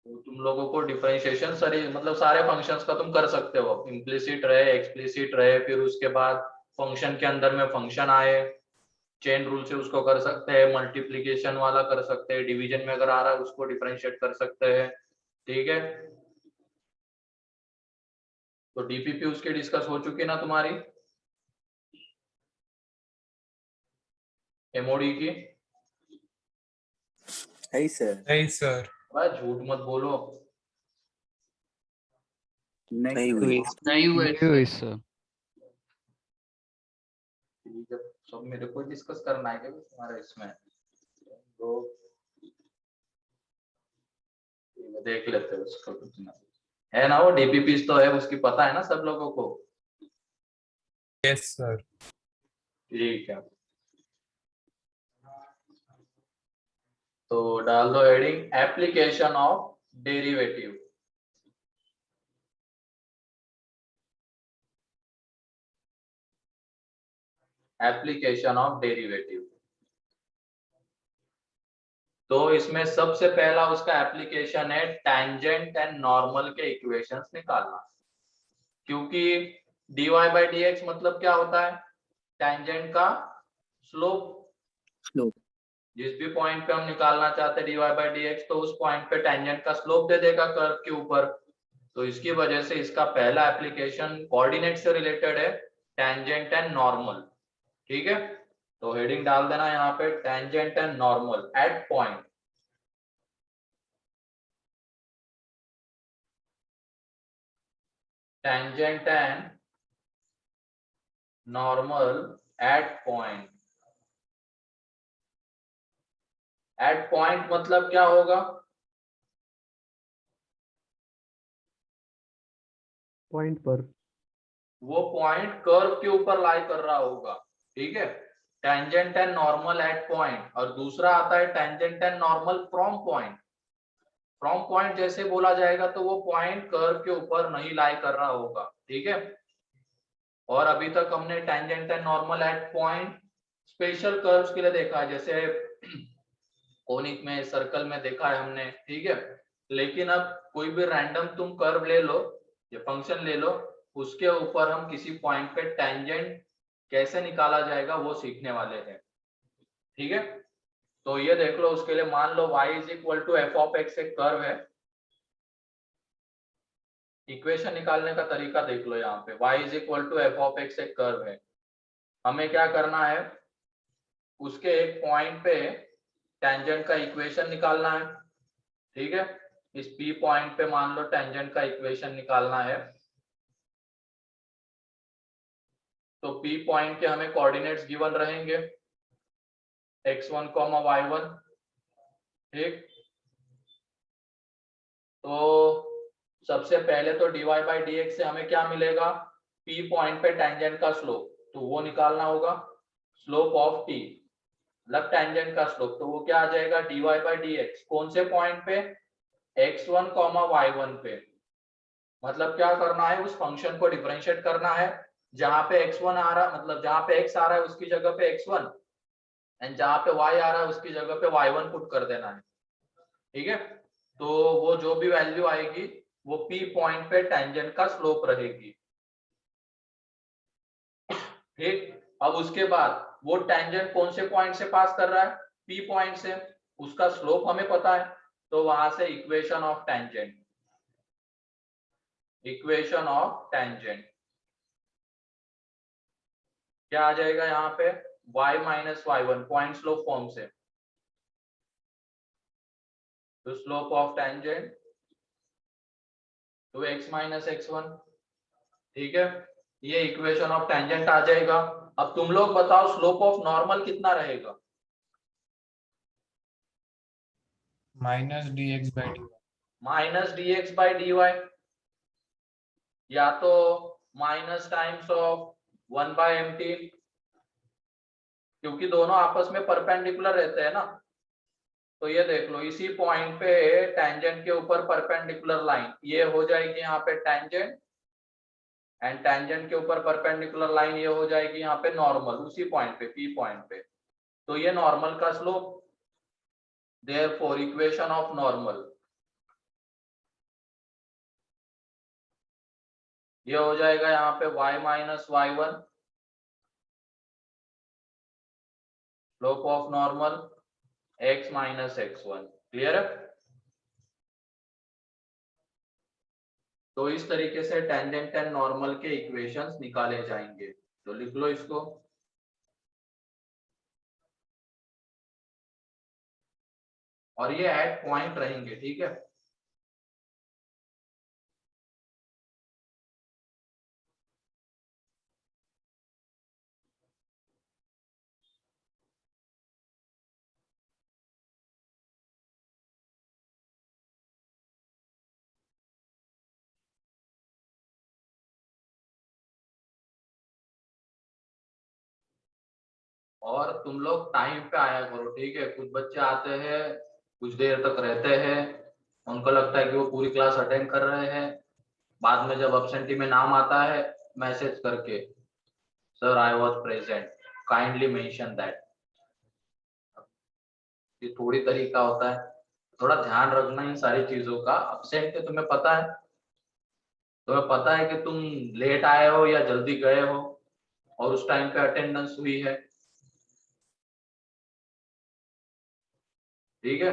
तो तुम लोगों को डिफरेंशिएशन सारी मतलब सारे फंक्शंस का तुम कर सकते हो, इम्प्लिसिट रहे एक्सप्लिसिट रहे, फिर उसके बाद फंक्शन के अंदर में फंक्शन आए, चेन रूल से उसको कर सकते हैं, मल्टीप्लीकेशन वाला कर सकते हैं, डिवीजन में अगर आ रहा है उसको डिफरेंशिएट कर सकते हैं। ठीक है, तो डीपीपी उसकी डिस्कस हो चुकी ना तुम्हारी, एमओडी की? नहीं सर। नहीं सर। भाई झूठ मत बोलो। नहीं हुई। नहीं हुए सर। ठीक है, सब मेरे को डिस्कस करना है क्या तुम्हारा इसमें? तो देख लेते हैं उसको, कुछ ना है ना, वो डीपीपी तो है उसकी, पता है ना सब लोगों को? Yes sir. ठीक है, तो डाल दो heading application of derivative. Application of derivative, तो इसमें सबसे पहला उसका एप्लीकेशन है टेंजेंट एंड नॉर्मल के इक्वेशंस निकालना। क्योंकि dy बाई dx मतलब क्या होता है? टेंजेंट का स्लोप। जिस भी पॉइंट पे हम निकालना चाहते हैं dy बाई dx, तो उस पॉइंट पे टेंजेंट का स्लोप दे देगा कर्व के ऊपर। तो इसकी वजह से इसका पहला एप्लीकेशन कोऑर्डिनेट से रिलेटेड है, टेंजेंट एंड नॉर्मल। ठीक है, तो हेडिंग डाल देना यहाँ पे tangent and normal at point. Tangent and normal at point. At point मतलब क्या होगा? पॉइंट पर, वो पॉइंट कर्व के ऊपर लाई कर रहा होगा। ठीक है, tangent and normal at point, और दूसरा आता है tangent and normal from point. From point जैसे बोला जाएगा तो वो पॉइंट कर्व के ऊपर नहीं लाई कर रहा होगा। ठीक है, और अभी तक हमने tangent and normal at point special curves के लिए देखा है, जैसे कोनिक में, सर्कल में देखा है हमने। ठीक है, लेकिन अब कोई भी रैंडम तुम कर्व ले लो या फंक्शन ले लो, उसके ऊपर हम किसी पॉइंट पे टेंजेंट कैसे निकाला जाएगा वो सीखने वाले हैं। ठीक है, तो ये देख लो, उसके लिए मान लो y is equal to f of x एक कर्व है। इक्वेशन निकालने का तरीका देख लो, यहाँ पे y is equal to f of x एक कर्व है। हमें क्या करना है, उसके एक पॉइंट पे टेंजेंट का इक्वेशन निकालना है। ठीक है, इस P पॉइंट पे मान लो टेंजेंट का इक्वेशन निकालना है। तो P पॉइंट के हमें कोऑर्डिनेट्स गिवन रहेंगे x1, y1। ठीक, तो सबसे पहले तो dy बाई dx से हमें क्या मिलेगा? P पॉइंट पे टेंजेंट का स्लोप, तो वो निकालना होगा। स्लोप ऑफ t मतलब टेंजेंट का स्लोप, तो वो क्या आ जाएगा? dy बाई dx कौन से पॉइंट पे? x1, y1 पे। मतलब क्या करना है, उस फंक्शन को डिफरेंशिएट करना है। जहां पे x1 आ रहा, मतलब जहां पे x आ रहा है उसकी जगह पे x1, एंड जहां पे y आ रहा है उसकी जगह पे y1 पुट कर देना है। ठीक है, तो वो जो भी वैल्यू आएगी वो P पॉइंट पे टेंजेंट का स्लोप रहेगी। ठीक, अब उसके बाद वो टेंजेंट कौन से पॉइंट से पास कर रहा है? P पॉइंट से, उसका स्लोप हमें पता है, तो वहां से equation of tangent, equation of tangent क्या आ जाएगा यहाँ पे? y minus y1 point slope form से, तो स्लोप ऑफ टेंजेंट तो x माइनस x1। ठीक है, ये इक्वेशन ऑफ टेंजेंट आ जाएगा। अब तुम लोग बताओ स्लोप ऑफ नॉर्मल कितना रहेगा? Minus dx by dy। Minus dx by dy, या तो minus times of 1 by mt, क्योंकि दोनों आपस में परपेंडिकुलर रहते हैं ना। तो ये देख लो, इसी पॉइंट पे टेंजेंट के ऊपर परपेंडिकुलर लाइन ये हो जाएगी यहाँ पे टेंजेंट, एंड टेंजेंट के ऊपर परपेंडिकुलर लाइन ये हो जाएगी यहाँ पे नॉर्मल, उसी पॉइंट पे P पॉइंट पे। तो ये नॉर्मल का slope, therefore equation of normal ये हो जाएगा यहाँ पे y minus y1 slope of normal x minus x1। Clear है? तो इस तरीके से टेंजेंट एंड नॉर्मल के इक्वेशंस निकाले जाएंगे। तो लिख लो इसको। और ये एट पॉइंट रहेंगे, ठीक है। और तुम लोग टाइम पे आया करो, ठीक है। कुछ बच्चे आते हैं, कुछ देर तक रहते हैं, उनको लगता है कि वो पूरी क्लास अटेंड कर रहे हैं, बाद में जब अब्सेंटी में नाम आता है मैसेज करके, sir I was present, kindly mention that. ये थोड़ी तरीका होता है, थोड़ा ध्यान रखना इन सारी चीजों का। अब्सेंट है तुम्हें पता है कि तुम लेट आए हो या जल्दी गए हो और उस टाइम पे अटेंडेंस हुई है, ठीक है।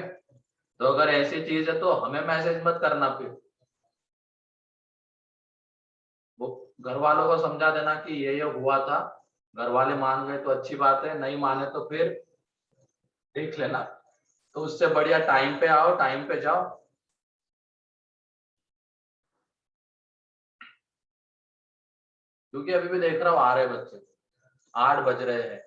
तो अगर ऐसी चीज है तो हमें मैसेज मत करना, फिर वो घर वालों को समझा देना कि ये हुआ था। घर वाले मान गए तो अच्छी बात है, नहीं माने तो फिर देख लेना। तो उससे बढ़िया टाइम पे आओ, टाइम पे जाओ। क्योंकि अभी भी देख रहा हूँ आ रहे बच्चे, 8 बज रहे हैं।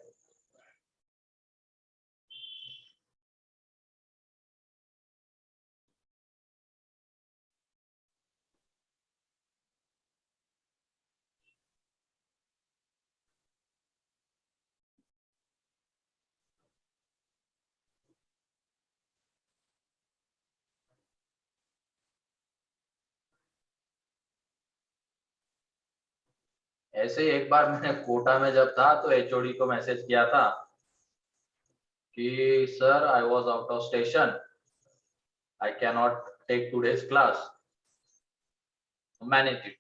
ऐसे ही एक बार मैंने कोटा में जब था तो एचओडी को मैसेज किया था कि sir I was out of station, I can not take today's class, manage it,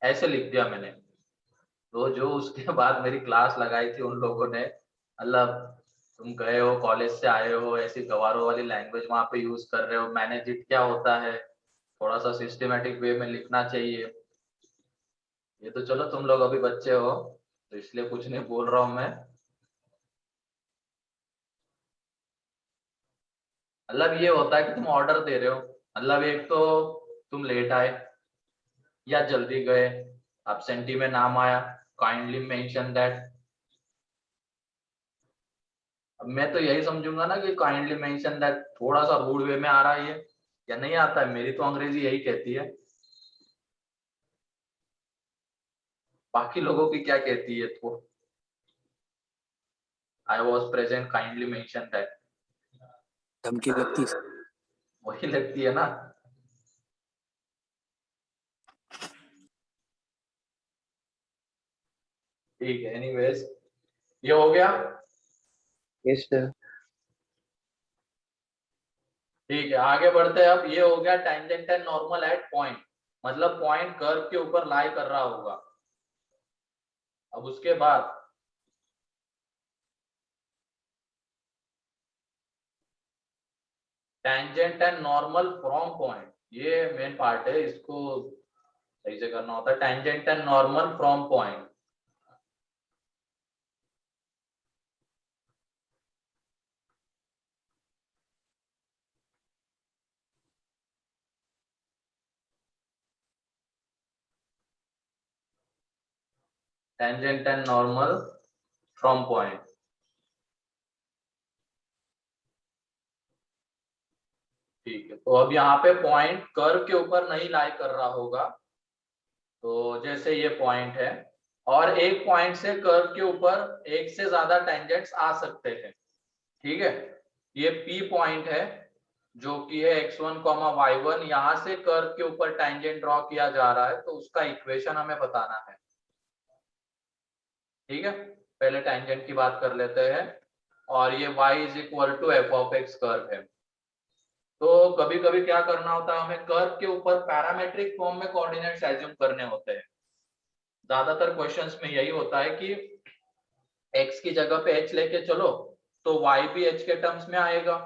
ऐसे लिख दिया मैंने। तो जो उसके बाद मेरी क्लास लगाई थी उन लोगों ने, मतलब तुम गए हो कॉलेज से आए हो, ऐसी गवारों वाली लैंग्वेज वहां पे यूज कर रहे हो, मैनेज इट क्या होता है, थोड़ा सा सिस्टमेटिक वे में लिखना चाहिए। ये तो चलो तुम लोग अभी बच्चे हो तो इसलिए कुछ नहीं बोल रहा हूँ मैं। मतलब ये होता है कि तुम ऑर्डर दे रहे हो, मतलब एक तो तुम लेट आए या जल्दी गए, एब्सेंटी में नाम आया, काइंडली मेंशन दैट। अब मैं तो यही समझूंगा ना कि काइंडली मेंशन दैट थोड़ा सा रूड वे में आ रहा है ये, या नहीं आता है। मेरी तो अंग्रेजी यही कहती है, बाकी लोगों की क्या कहती है। तो I was present kindly mention that, धमकी लगती है। वही लगती है ना। ठीक है, एनीवेज ये हो गया। Yes sir. ठीक है, आगे बढ़ते हैं। अब ये हो गया tangent and normal at point, मतलब पॉइंट कर्व के ऊपर लाई कर रहा होगा। अब उसके बाद tangent and normal from point, ये मेन पार्ट है, इसको सही से करना होता है। Tangent and normal from point, tangent and normal from point. ठीक है, तो अब यहाँ पे पॉइंट कर्व के ऊपर नहीं लाई कर रहा होगा। तो जैसे ये पॉइंट है और एक पॉइंट से कर्व के ऊपर एक से ज्यादा टेंजेंट्स आ सकते हैं, ठीक है। ये P पॉइंट है जो कि है x1, y1, यहाँ से कर्व के ऊपर टेंजेंट ड्रॉ किया जा रहा है, तो उसका इक्वेशन हमें बताना है, ठीक है। पहले टेंजेंट की बात कर लेते हैं। और ये y is equal to f of x curve है। तो कभी कभी क्या करना होता है, हमें कर्व के ऊपर पैरामेट्रिक फॉर्म में कोऑर्डिनेट्स एज्यूम करने होते हैं। ज्यादातर क्वेश्चंस में यही होता है कि x की जगह पे h लेके चलो तो y भी h के टर्म्स में आएगा,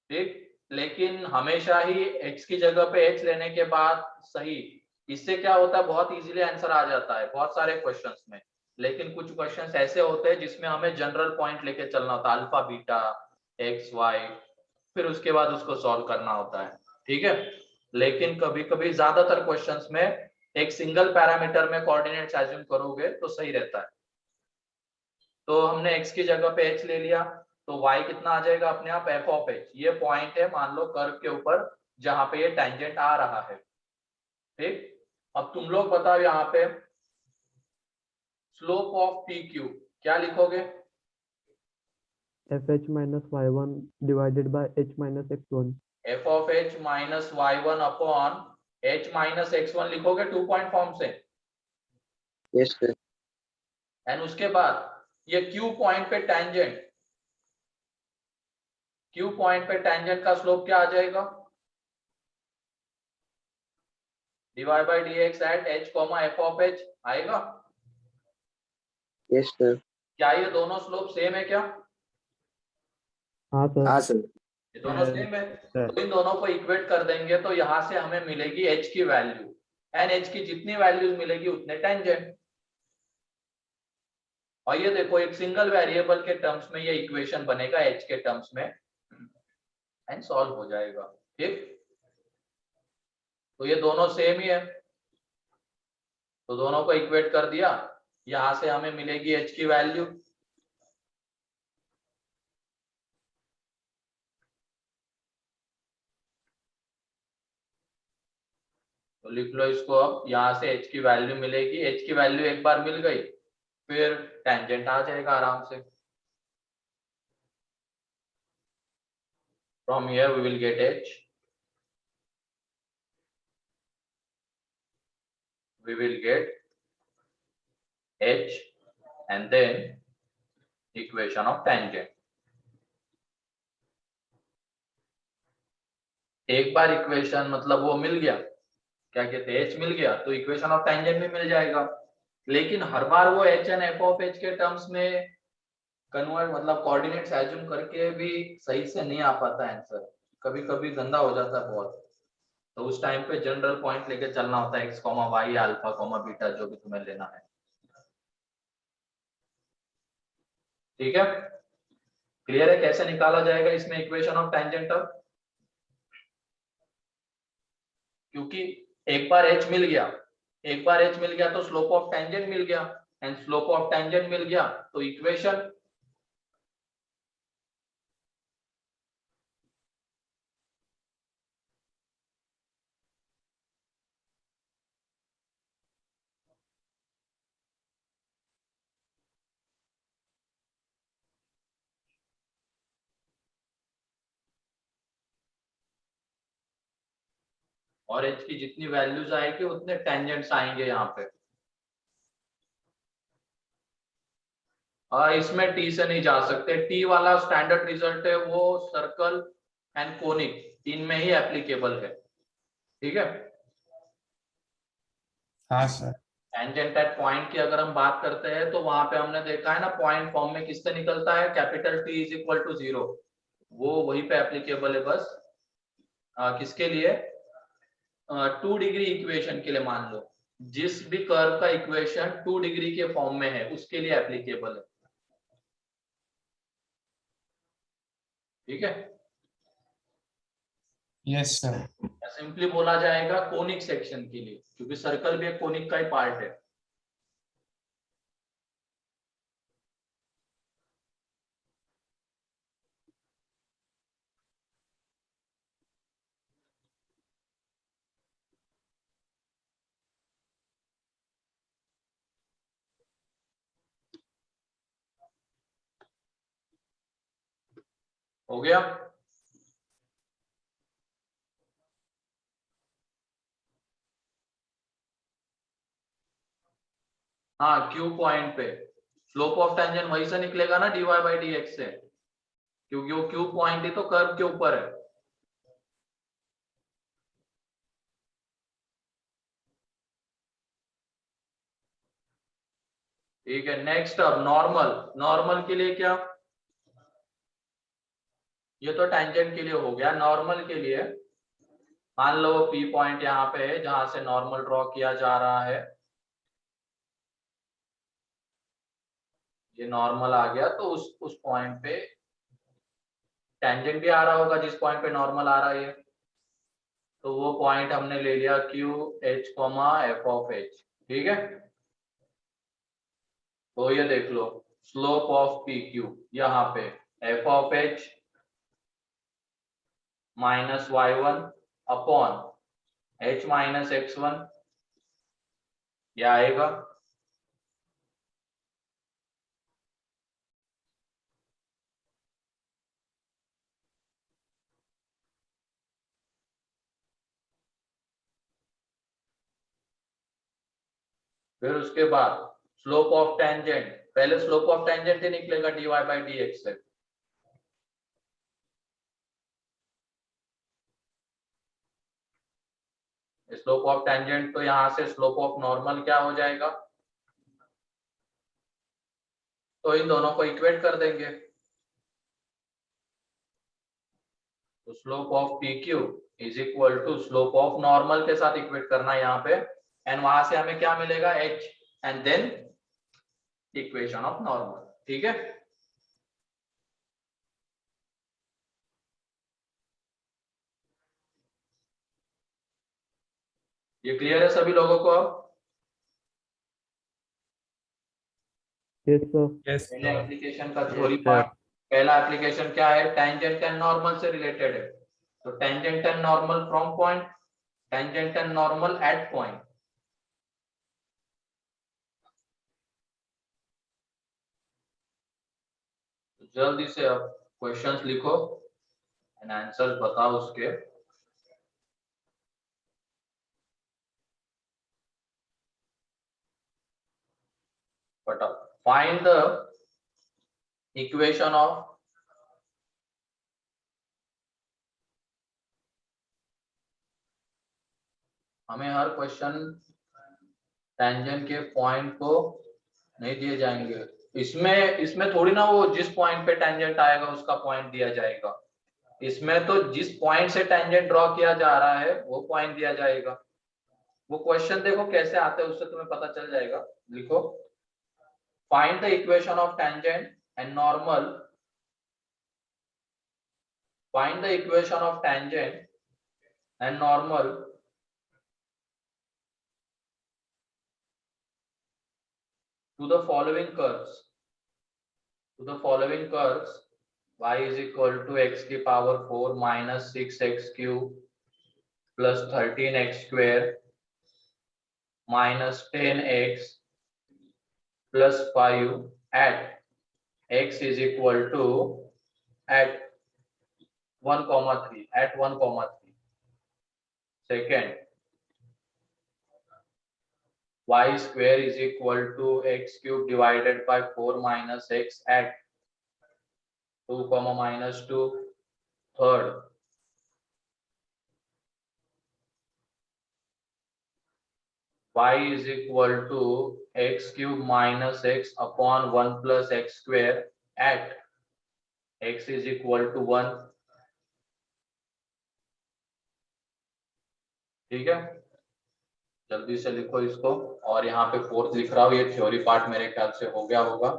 ठीक। लेकिन हमेशा ही x की जगह पे h लेने के बाद सही, इससे क्या होता है बहुत इजीली आंसर आ जाता है बहुत सारे क्वेश्चंस में। लेकिन कुछ क्वेश्चंस ऐसे होते हैं जिसमें हमें जनरल पॉइंट लेके चलना होता है, अल्फा बीटा एक्स वाई, फिर उसके बाद उसको सॉल्व करना होता है, ठीक है। लेकिन कभी कभी ज्यादातर क्वेश्चंस में एक सिंगल पैरामीटर में कोऑर्डिनेट्स एज्यूम करोगे तो सही रहता है। तो हमने x की जगह पे h ले लिया तो y कितना आ जाएगा अपने आप f ऑफ h, ये पॉइंट है मान लो कर्व के ऊपर जहां पे ये टेंजेंट आ रहा है, ठीक। अब तुम लोग बताओ यहाँ पे स्लोप ऑफ पी क्यू क्या लिखोगे? fh minus y1 divided by h minus x1. f of h minus y1 upon h minus x1 लिखोगे 2 पॉइंट फॉर्म से, Yes, sir. एंड उसके बाद ये q पॉइंट पे टेंजेंट, q पॉइंट पे tangent का स्लोप क्या आ जाएगा? dy by dx at h, f of h आएगा। Yes, sir. क्या ये दोनों स्लोप सेम है क्या? हाँ सर। हाँ सर। ये दोनों Yes, सेम है, sir. तो इन दोनों को इक्वेट कर देंगे तो यहाँ से हमें मिलेगी h की वैल्यू, एंड h की जितनी वैल्यूज मिलेगी उतने टेंजेंट। और ये देखो एक सिंगल वेरिएबल के टर्म्स में ये इक्वेशन बनेगा h के टर्म्स में, एंड सॉल्व हो जाएगा, ठीक। तो ये दोनों सेम ही है, तो दोनों को इक्वेट कर दिया, यहां से हमें मिलेगी h की वैल्यू। तो लिख लो इसको, अब यहां से h की वैल्यू मिलेगी, h की वैल्यू एक बार मिल गई फिर टेंजेंट आ जाएगा आराम से। From here we will get h, we will get h and then equation of tangent। एक बार इक्वेशन मतलब वो मिल गया, क्या कहते हैं h मिल गया तो इक्वेशन ऑफ टेंजेंट भी मिल जाएगा। लेकिन हर बार वो h and f of h के टर्म्स में कन्वर्ट मतलब कोऑर्डिनेट्स एज्यूम करके भी सही से नहीं आ पाता आंसर, कभी कभी गंदा हो जाता है बहुत। तो उस टाइम पे जनरल पॉइंट लेके चलना होता है x, y, अल्फा, बीटा जो भी तुम्हें लेना है, ठीक है। क्लियर है कैसे निकाला जाएगा इसमें इक्वेशन ऑफ टेंजेंट? अब क्योंकि एक बार h मिल गया, एक बार h मिल गया तो स्लोप ऑफ टेंजेंट मिल गया, एंड स्लोप ऑफ टेंजेंट मिल गया तो इक्वेशन, और h की जितनी वैल्यूज आएगी उतने टेंजेंट्स आएंगे यहाँ पे। इसमें t से नहीं जा सकते, t वाला स्टैंडर्ड रिजल्ट है वो सर्कल एंड कोनिक इनमें ही एप्लीकेबल है, ठीक है। हाँ सर। टेंजेंट एट पॉइंट की अगर हम बात करते हैं तो वहां पे हमने देखा है ना पॉइंट फॉर्म में किससे निकलता है, capital T is equal to 0, वो वहीं पे एप्लीकेबल है बस। किसके लिए? 2 डिग्री इक्वेशन के लिए, मान लो जिस भी कर्व का इक्वेशन 2 डिग्री के फॉर्म में है उसके लिए एप्लीकेबल है, ठीक है। Yes sir. सिंपली बोला जाएगा कोनिक सेक्शन के लिए, क्योंकि सर्कल भी एक कोनिक का ही पार्ट है। हो गया? हाँ, क्यू पॉइंट पे स्लोप ऑफ टेंजेंट वहीं से निकलेगा ना dy बाई dx से, क्योंकि वो क्यू पॉइंट ही तो कर्व के ऊपर है। ठीक है, नेक्स्ट अब नॉर्मल। नॉर्मल के लिए क्या, ये तो टेंजेंट के लिए हो गया। नॉर्मल के लिए मान लो पी पॉइंट यहाँ पे है जहां से नॉर्मल ड्रॉ किया जा रहा है, ये नॉर्मल आ गया तो उस पॉइंट पे टेंजेंट भी आ रहा होगा जिस पॉइंट पे नॉर्मल आ रहा है, तो वो पॉइंट हमने ले लिया Q h comma f of h. ठीक है, तो ये देख लो स्लोप ऑफ पी क्यू यहाँ पे f of h minus y one upon h minus x one, ये आएगा। फिर उसके बाद स्लोप ऑफ टेंजेंट, पहले स्लोप ऑफ टेंजेंट ही निकलेगा dy बाई डी एक्स से। स्लोप ऑफ टेंजेंट तो यहाँ से स्लोप ऑफ नॉर्मल क्या हो जाएगा, तो इन दोनों को इक्वेट कर देंगे। तो slope of P Q is equal to slope of normal के साथ इक्वेट करना है यहाँ पे, एंड वहां से हमें क्या मिलेगा h, and then equation of normal. ठीक है, ये क्लियर है सभी लोगों को अब? Yes, sir. Yes, पहले sir. एप्लीकेशन का थ्योरी Yes, sir. पार्ट, पहला एप्लीकेशन क्या है, टेंजेंट एंड नॉर्मल से रिलेटेड है। तो tangent and normal from point, tangent and normal at point. जल्दी से अब क्वेश्चंस लिखो एंड आंसर्स बताओ उसके। But find the equation of हमें हर क्वेश्चन टेंजेंट के पॉइंट को नहीं दिए जाएंगे। इसमें इसमें थोड़ी ना वो जिस पॉइंट पे टेंजेंट आएगा उसका पॉइंट दिया जाएगा, इसमें तो जिस पॉइंट से टेंजेंट ड्रॉ किया जा रहा है वो पॉइंट दिया जाएगा। वो क्वेश्चन देखो कैसे आते हैं उससे तुम्हें पता चल जाएगा। लिखो, find the equation of tangent and normal, find the equation of tangent and normal to the following curves, to the following curves, y is equal to x की power 4 minus 6x cube plus 13x square minus 10x plus 5 at x is equal to at 1 comma 3, at 1 comma 3. Second, y square is equal to x cube divided by 4 minus x at 2 comma minus 2. Third, y is equal to x cube minus x upon 1 plus x square at x is equal to 1. ठीक है, जल्दी से लिखो इसको। और यहाँ पे fourth लिख रहा हूँ, ये थ्योरी पार्ट मेरे ख्याल से हो गया होगा।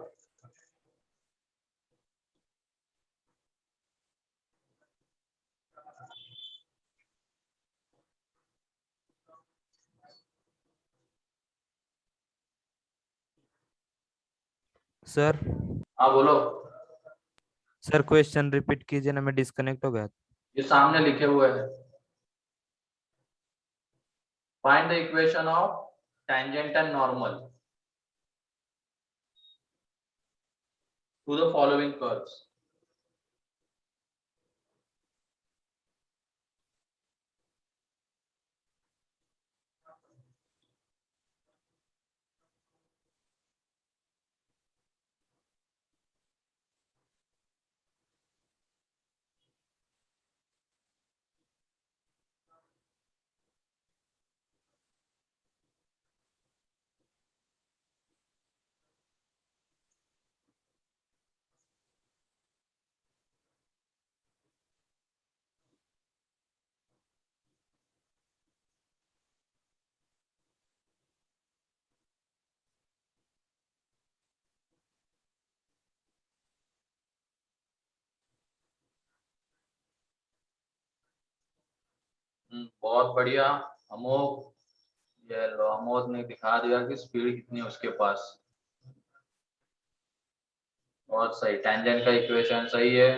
सर हाँ बोलो, सर क्वेश्चन रिपीट कीजिए ना, मैं डिस्कनेक्ट हो गया। ये सामने लिखे हुए हैं। Find the equation of tangent and normal to the following curves. बहुत बढ़िया अमोघ। ये लो, अमोघ ने दिखा दिया कि स्पीड कितनी है उसके पास। बहुत सही, टेंजेंट का इक्वेशन सही है।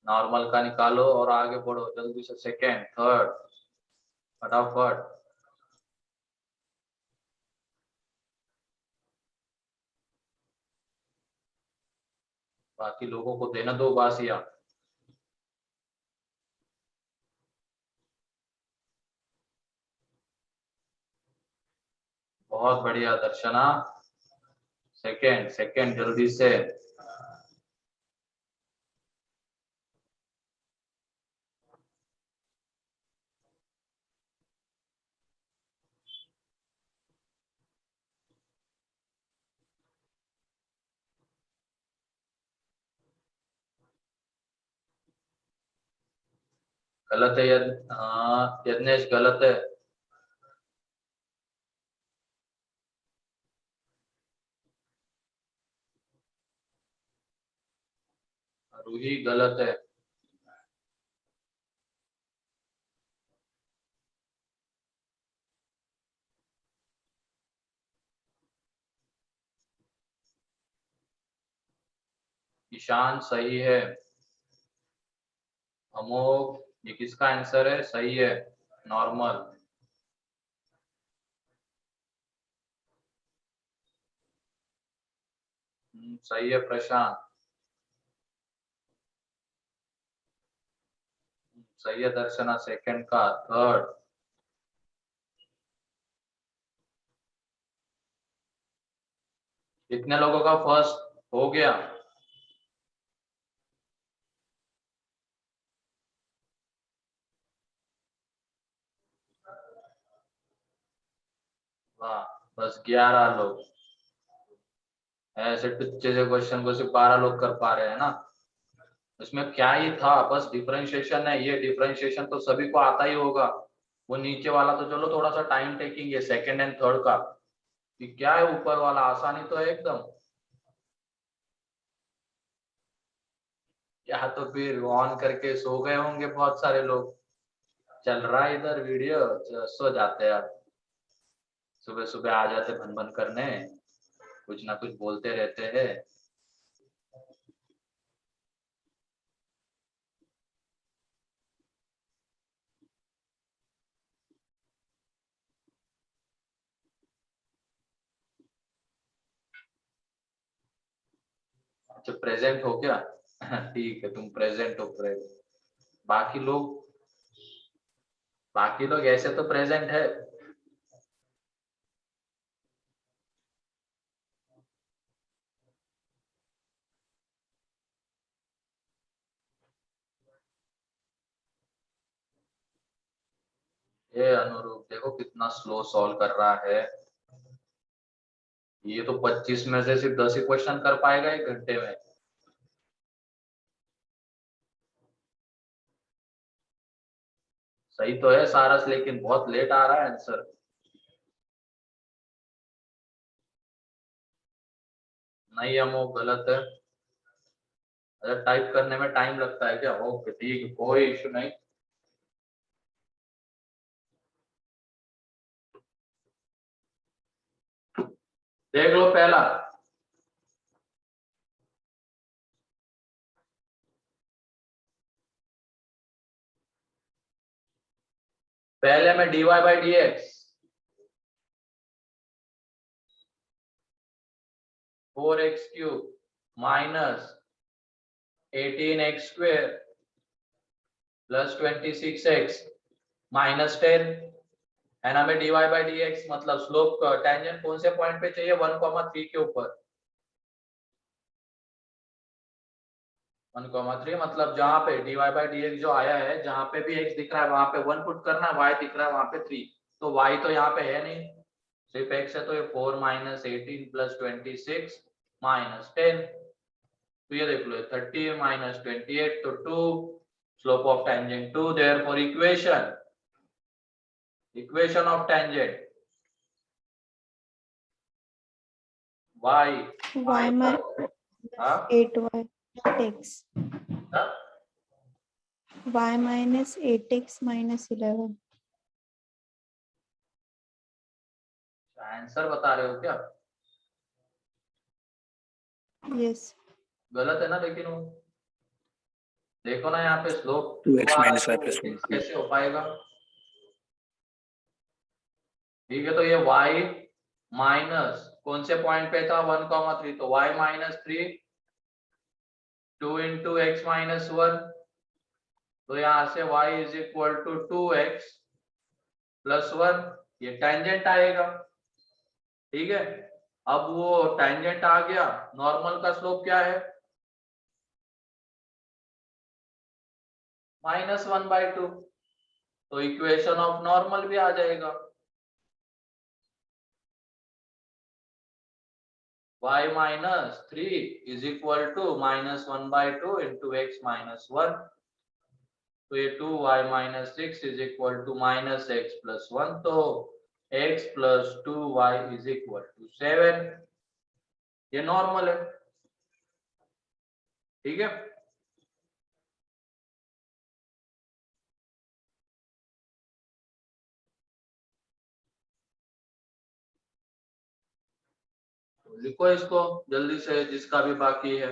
नॉर्मल का निकालो और आगे बढ़ो जल्दी से, सेकेंड थर्ड फटाफट। बाकी लोगों को देना दो बासिया। बहुत बढ़िया दर्शना, सेकेंड सेकेंड जल्दी से। गलत है हाँ यज्ञेश गलत है। रूही गलत है। ईशान सही है। अमोघ, ये किसका आंसर है? सही है, नॉर्मल। सही है प्रशांत। सही है दर्शना, सेकंड का। थर्ड, कितने लोगों का फर्स्ट हो गया? वाह, बस 11 लोग। ऐसे टुच्चे से क्वेश्चन को सिर्फ 12 लोग कर पा रहे हैं ना। इसमें क्या ही था, बस डिफरेंशिएशन है। ये डिफरेंशिएशन तो सभी को आता ही होगा। वो नीचे वाला तो चलो थोड़ा सा टाइम टेकिंग है, सेकंड एंड थर्ड का। कि क्या है ऊपर वाला, आसानी तो है एकदम। या तो फिर ऑन करके सो गए होंगे बहुत सारे लोग। चल रहा है इधर वीडियो, सो जाते हैं अब। सुबह सुबह आ जाते भन भन करने, कुछ ना कुछ बोलते रहते हैं। अच्छा प्रेजेंट हो क्या? ठीक है, तुम प्रेजेंट हो। बाकी लोग, बाकी लोग ऐसे तो प्रेजेंट है। ये अनुरूप देखो कितना स्लो सॉल्व कर रहा है। ये तो 25 में से सिर्फ 10 ही क्वेश्चन कर पाएगा 1 घंटे में। सही तो है सारस, लेकिन बहुत लेट आ रहा है आंसर। नहीं अमोघ गलत है। अगर टाइप करने में टाइम लगता है क्या? ओके ठीक है, कोई इशू नहीं। देख लो पहला। पहले में dy by d x 4x³ minus 18x² plus 26x minus 10। And हमें dy बाई डी एक्स मतलब स्लोप टेंजेंट कौन से पॉइंट पे चाहिए? 1,3 के ऊपर। 1,3 मतलब जहां पे dy बाई डी एक्स जो आया है, जहां पे भी x दिख रहा है वहां पे 1 पुट करना है, y दिख रहा है वहां पे 3। तो y तो यहाँ पे है नहीं, सिर्फ x है। तो ये 4 माइनस 18 प्लस 26 माइनस 10। तो ये देख लो 30 माइनस 28 तो 2। Slope of tangent 2, therefore equation of tangent y y हाँ 8y not x. y minus 8x minus 11. Answer बता रहे हो क्या? Yes. गलत है ना, लेकिन वो देखो ना यहाँ पे slope 2x minus y plus 1 कैसे हो पाएगा? ठीक है, तो ये y माइनस कौन से पॉइंट पे था 1,3, तो y minus 3 2 into x minus 1, तो यहाँ से y is equal to 2x plus 1, ये टेंजेंट आएगा। ठीक है, अब वो टेंजेंट आ गया, नॉर्मल का स्लोप क्या है? -1/2, तो इक्वेशन ऑफ नॉर्मल भी आ जाएगा। y minus 3 is equal to -1/2 into x minus 1, तो ये 2y minus 6 is equal to minus x plus 1, तो x plus 2y is equal to 7, ये नॉर्मल है। ठीक है, तो लिखो इसको जल्दी से जिसका भी बाकी है।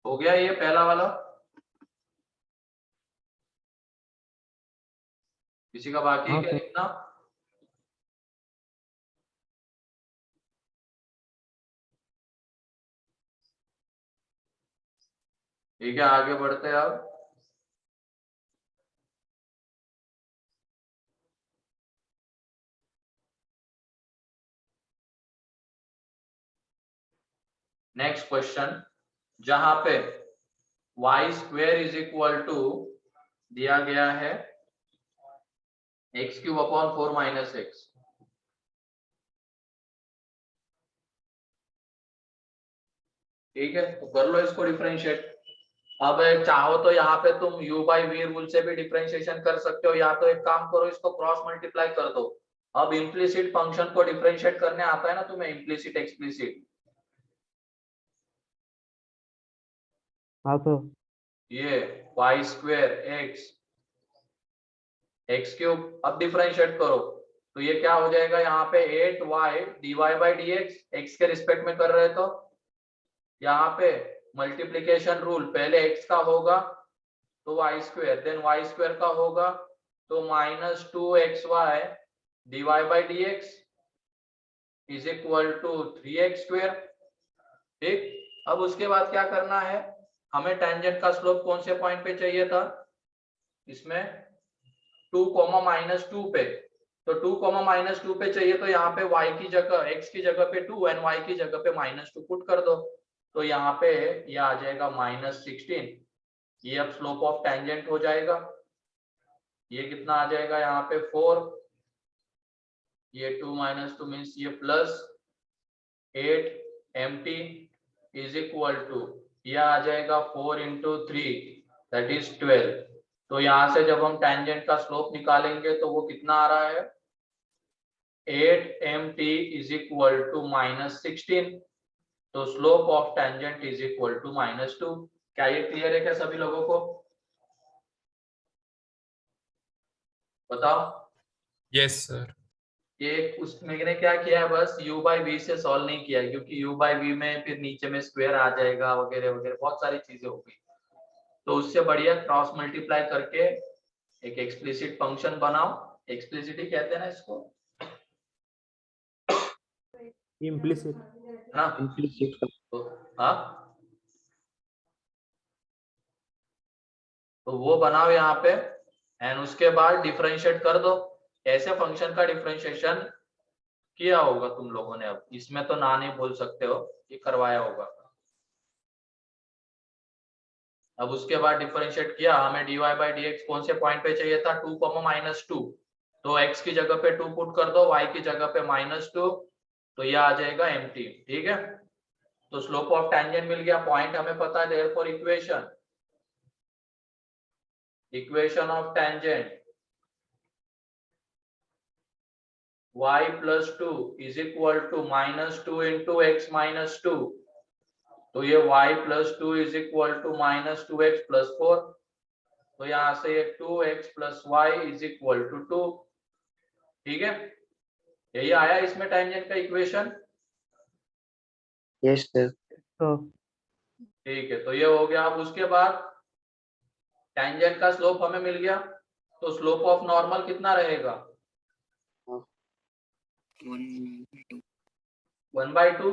हो गया ये पहला वाला? किसी का बाकी है हाँ क्या सर। लिखना? ठीक है, आगे बढ़ते हैं अब। नेक्स्ट क्वेश्चन, जहां पे y square is equal to दिया गया है x³ अपॉन 4 माइनस एक्स। ठीक है, तो कर लो इसको डिफरेंशिएट। अब चाहो तो यहाँ पे तुम u बाई वी रूल से भी डिफरेंशिएशन कर सकते हो, या तो एक काम करो, इसको क्रॉस मल्टीप्लाई कर दो। अब इम्प्लीसिट फंक्शन को डिफरेंशिएट करने आता है ना तुम्हें, इम्प्लीसिट एक्सप्लिसिट? हाँ सर। ये y स्क्वेयर x³ अब डिफरेंशिएट करो, तो ये क्या हो जाएगा? यहाँ पे 8y dy by dx, x के रिस्पेक्ट में कर रहे तो यहाँ पे मल्टीप्लीकेशन रूल, पहले x का होगा तो y square, then y square का होगा तो -2xy dy by dx is equal to 3x square. ठीक, अब उसके बाद क्या करना है, हमें टेंजेंट का स्लोप कौन से पॉइंट पे चाहिए था? इसमें 2, -2 पे, तो 2, -2 पे चाहिए, तो यहाँ पे y की जगह, x की जगह पे 2 एंड y की जगह पे -2 पुट कर दो, तो यहाँ पे ये आ जाएगा -16। ये अब स्लोप ऑफ टेंजेंट हो जाएगा। ये कितना आ जाएगा यहाँ पे 4, ये 2 - 2 मीन्स ये plus 8 mt is equal to, ये आ जाएगा 4 इंटू 3 दैट इज 12। तो यहाँ से जब हम टेंजेंट का स्लोप निकालेंगे तो वो कितना आ रहा है? 8 mt इज इक्वल टू -16, तो slope of tangent is equal to -2। क्या ये क्लियर है क्या सभी लोगों को? बताओ। Yes, sir. ये उसमें मैंने क्या किया है, बस u बाई वी से सॉल्व नहीं किया, क्योंकि u बाई वी में फिर नीचे में स्क्वायर आ जाएगा वगैरह वगैरह, बहुत सारी चीजें होगी। तो उससे बढ़िया क्रॉस मल्टीप्लाई करके एक एक्सप्लिसिट फंक्शन बनाओ। एक्सप्लिसिट ही कहते हैं ना इसको, इम्प्लिसिट। है ना? implicit तो हाँ, तो वो बनाओ यहाँ पे, एंड उसके बाद डिफरेंशिएट कर दो। ऐसे फंक्शन का डिफरेंशिएशन किया होगा तुम लोगों ने, अब इसमें तो ना नहीं बोल सकते हो, ये करवाया होगा। अब उसके बाद डिफरेंशिएट किया, हमें dy बाई dx कौन से पॉइंट पे चाहिए था? 2, -2, तो x की जगह पे 2 पुट कर दो, y की जगह पे -2, तो ये आ जाएगा एम्प्टी। ठीक है, तो स्लोप ऑफ टेंजेंट मिल गया, पॉइंट हमें पता है, therefore equation of tangent y plus 2 is equal to -2 into x minus 2, तो ये y plus 2 is equal to minus 2x plus 4, तो यहां से ये 2x plus y is equal to 2। ठीक है, यही आया इसमें टेंजेंट का इक्वेशन। Yes, sir. So, ठीक है, तो ये हो गया। अब उसके बाद टेंजेंट का स्लोप हमें मिल गया, तो स्लोप ऑफ नॉर्मल कितना रहेगा? 1/2।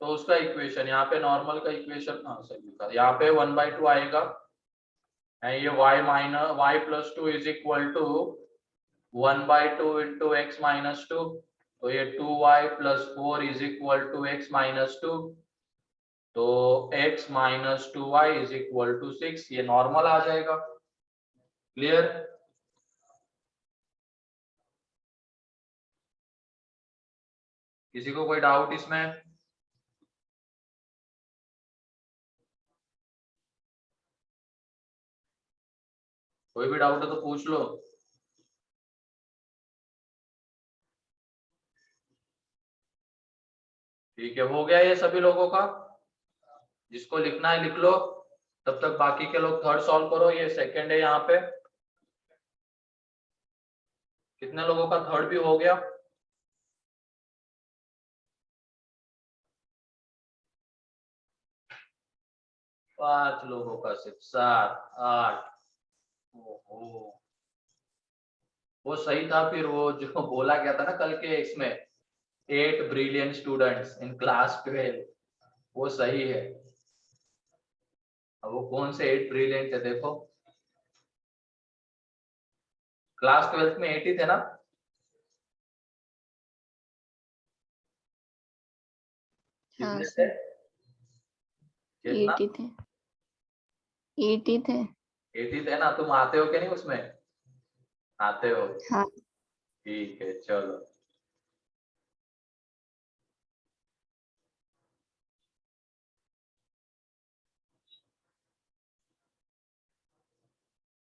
तो उसका इक्वेशन यहाँ पे नॉर्मल का इक्वेशन सही लिखा, यहाँ पे 1/2 आएगा, ये y plus 2 is equal to 1/2 into x minus 2, तो ये 2y plus 4 is equal to x minus 2, तो x minus 2y is equal to 6, ये नॉर्मल आ जाएगा। क्लियर? किसी को कोई डाउट इसमें? कोई भी डाउट है तो पूछ लो। ठीक है, हो गया ये सभी लोगों का? जिसको लिखना है लिख लो, तब तक बाकी के लोग थर्ड सॉल्व करो। ये सेकंड है, यहाँ पे कितने लोगों का थर्ड भी हो गया? पांच लोगों का सिर्फ, 7 8। ओहो, वो सही था। फिर वो जो बोला गया था ना कल के इसमें 8 ब्रिलियंट स्टूडेंट्स इन क्लास 12, वो सही है। अब वो कौन से 8 ब्रिलियंट है देखो, क्लास 12th में 8 ही थे ना? हाँ कितने थे? कितना? 80 थे 80 थे 80 थे ना? तुम आते हो कि नहीं उसमें? आते हो? हाँ। ठीक है, चलो।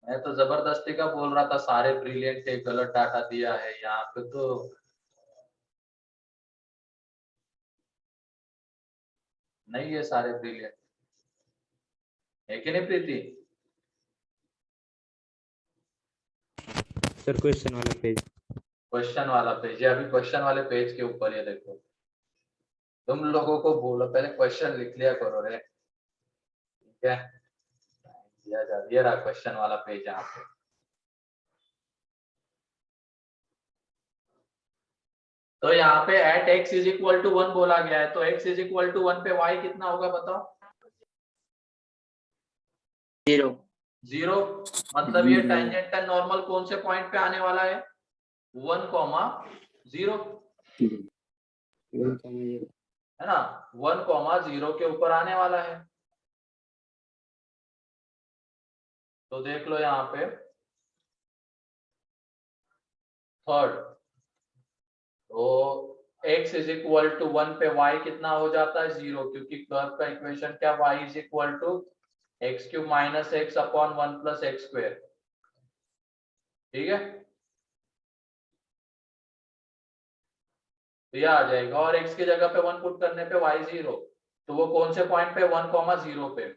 मैं तो जबरदस्ती का बोल रहा था सारे ब्रिलियंट थे, गलत डाटा दिया है यहाँ पे तो। नहीं है सारे ब्रिलियंट, है कि नहीं प्रीति? सर क्वेश्चन वाला पेज। क्वेश्चन वाला पेज है, अभी क्वेश्चन वाले पेज के ऊपर ये देखो। तुम लोगों को बोलो पहले क्वेश्चन लिख लिया करो रे, ठीक है? दिया जा, ये रहा क्वेश्चन वाला पेज यहाँ पे। तो यहाँ पे at x is equal to 1 बोला गया है, तो x इज इक्वल टू 1 पे y कितना होगा बताओ? 0. 0। मतलब ये टेंजेंट एंड नॉर्मल कौन से पॉइंट पे आने वाला है? 1, 0, 1,0. है ना? 1, 0 के ऊपर आने वाला है। तो देख लो यहाँ पे थर्ड, तो x इज इक्वल टू 1 पे y कितना हो जाता है? 0, क्योंकि कर्व का इक्वेशन क्या? y is equal to x³ minus x upon 1 plus x square. ठीक है, तो यह आ जाएगा, और x की जगह पे 1 पुट करने पे y 0, तो वो कौन से पॉइंट पे? 1, 0 पे।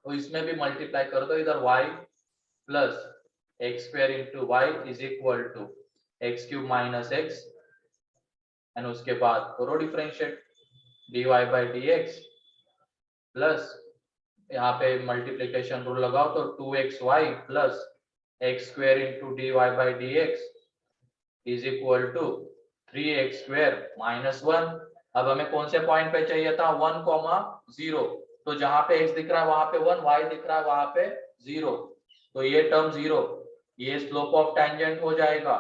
तो इसमें भी मल्टीप्लाई कर दो, इधर y plus x square into y is equal to x³ minus x, and उसके बाद करो differentiate, dy by dx plus यहाँ पे मल्टीप्लिकेशन रूल लगाओ, तो 2xy plus x square into dy by dx is equal to 3x square minus 1। अब हमें कौन से पॉइंट पे चाहिए था? 1, 0, तो जहां पे x दिख रहा है वहां पे 1, y दिख रहा है वहां पे 0, तो ये टर्म 0, ये स्लोप ऑफ टेंजेंट हो जाएगा,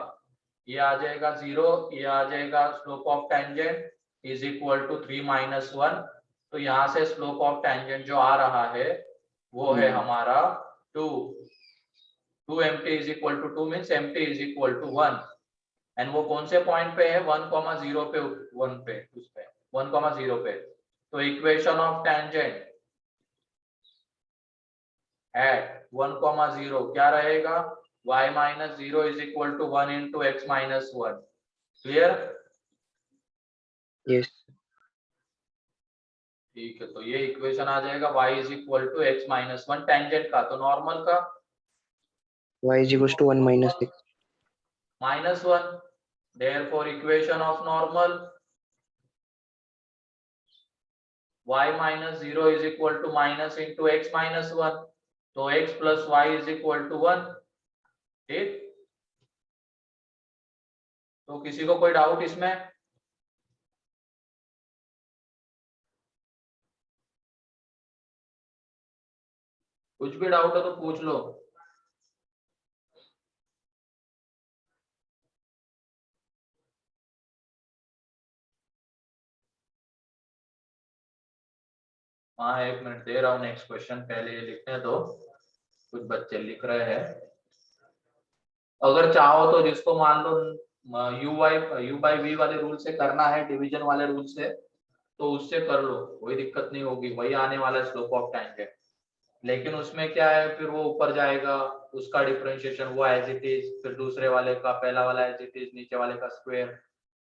ये आ जाएगा 0, ये आ जाएगा slope of tangent is equal to 3 minus 1। तो यहाँ से स्लोप ऑफ टेंजेंट जो आ रहा है वो है हमारा 2 mt is equal to 2 means mt is equal to 1। And वो कौन से पॉइंट पे है 1,0 पे 1 पे उस पे 1,0 पे। तो इक्वेशन ऑफ टेंजेंट एट 1,0 क्या रहेगा y minus 0 is equal to 1 into x minus 1। Clear? Yes. ठीक है, तो ये इक्वेशन आ जाएगा y is equal to x minus 1 tangent का। तो नॉर्मल का Y is equals to 1 minus x. Minus 1, therefore equation of normal y minus 0 is equal to minus into x minus 1। तो x plus y is equal to 1। ठीक, तो किसी को कोई doubt इसमें? कुछ भी डाउट हो तो पूछ लो। हाँ, एक मिनट दे रहा हूँ, नेक्स्ट क्वेश्चन पहले ये लिखने दो, कुछ बच्चे लिख रहे हैं। अगर चाहो तो जिसको मान लो यू बाई वी वाले रूल से करना है, डिवीजन वाले रूल से, तो उससे कर लो, कोई दिक्कत नहीं होगी, वही आने वाला है स्लोप ऑफ टेंजेंट। लेकिन उसमें क्या है, फिर वो ऊपर जाएगा, उसका डिफरेंशिएशन वो एज इट इज, फिर दूसरे वाले का पहला वाला एज इट इज, नीचे वाले का स्क्वायर,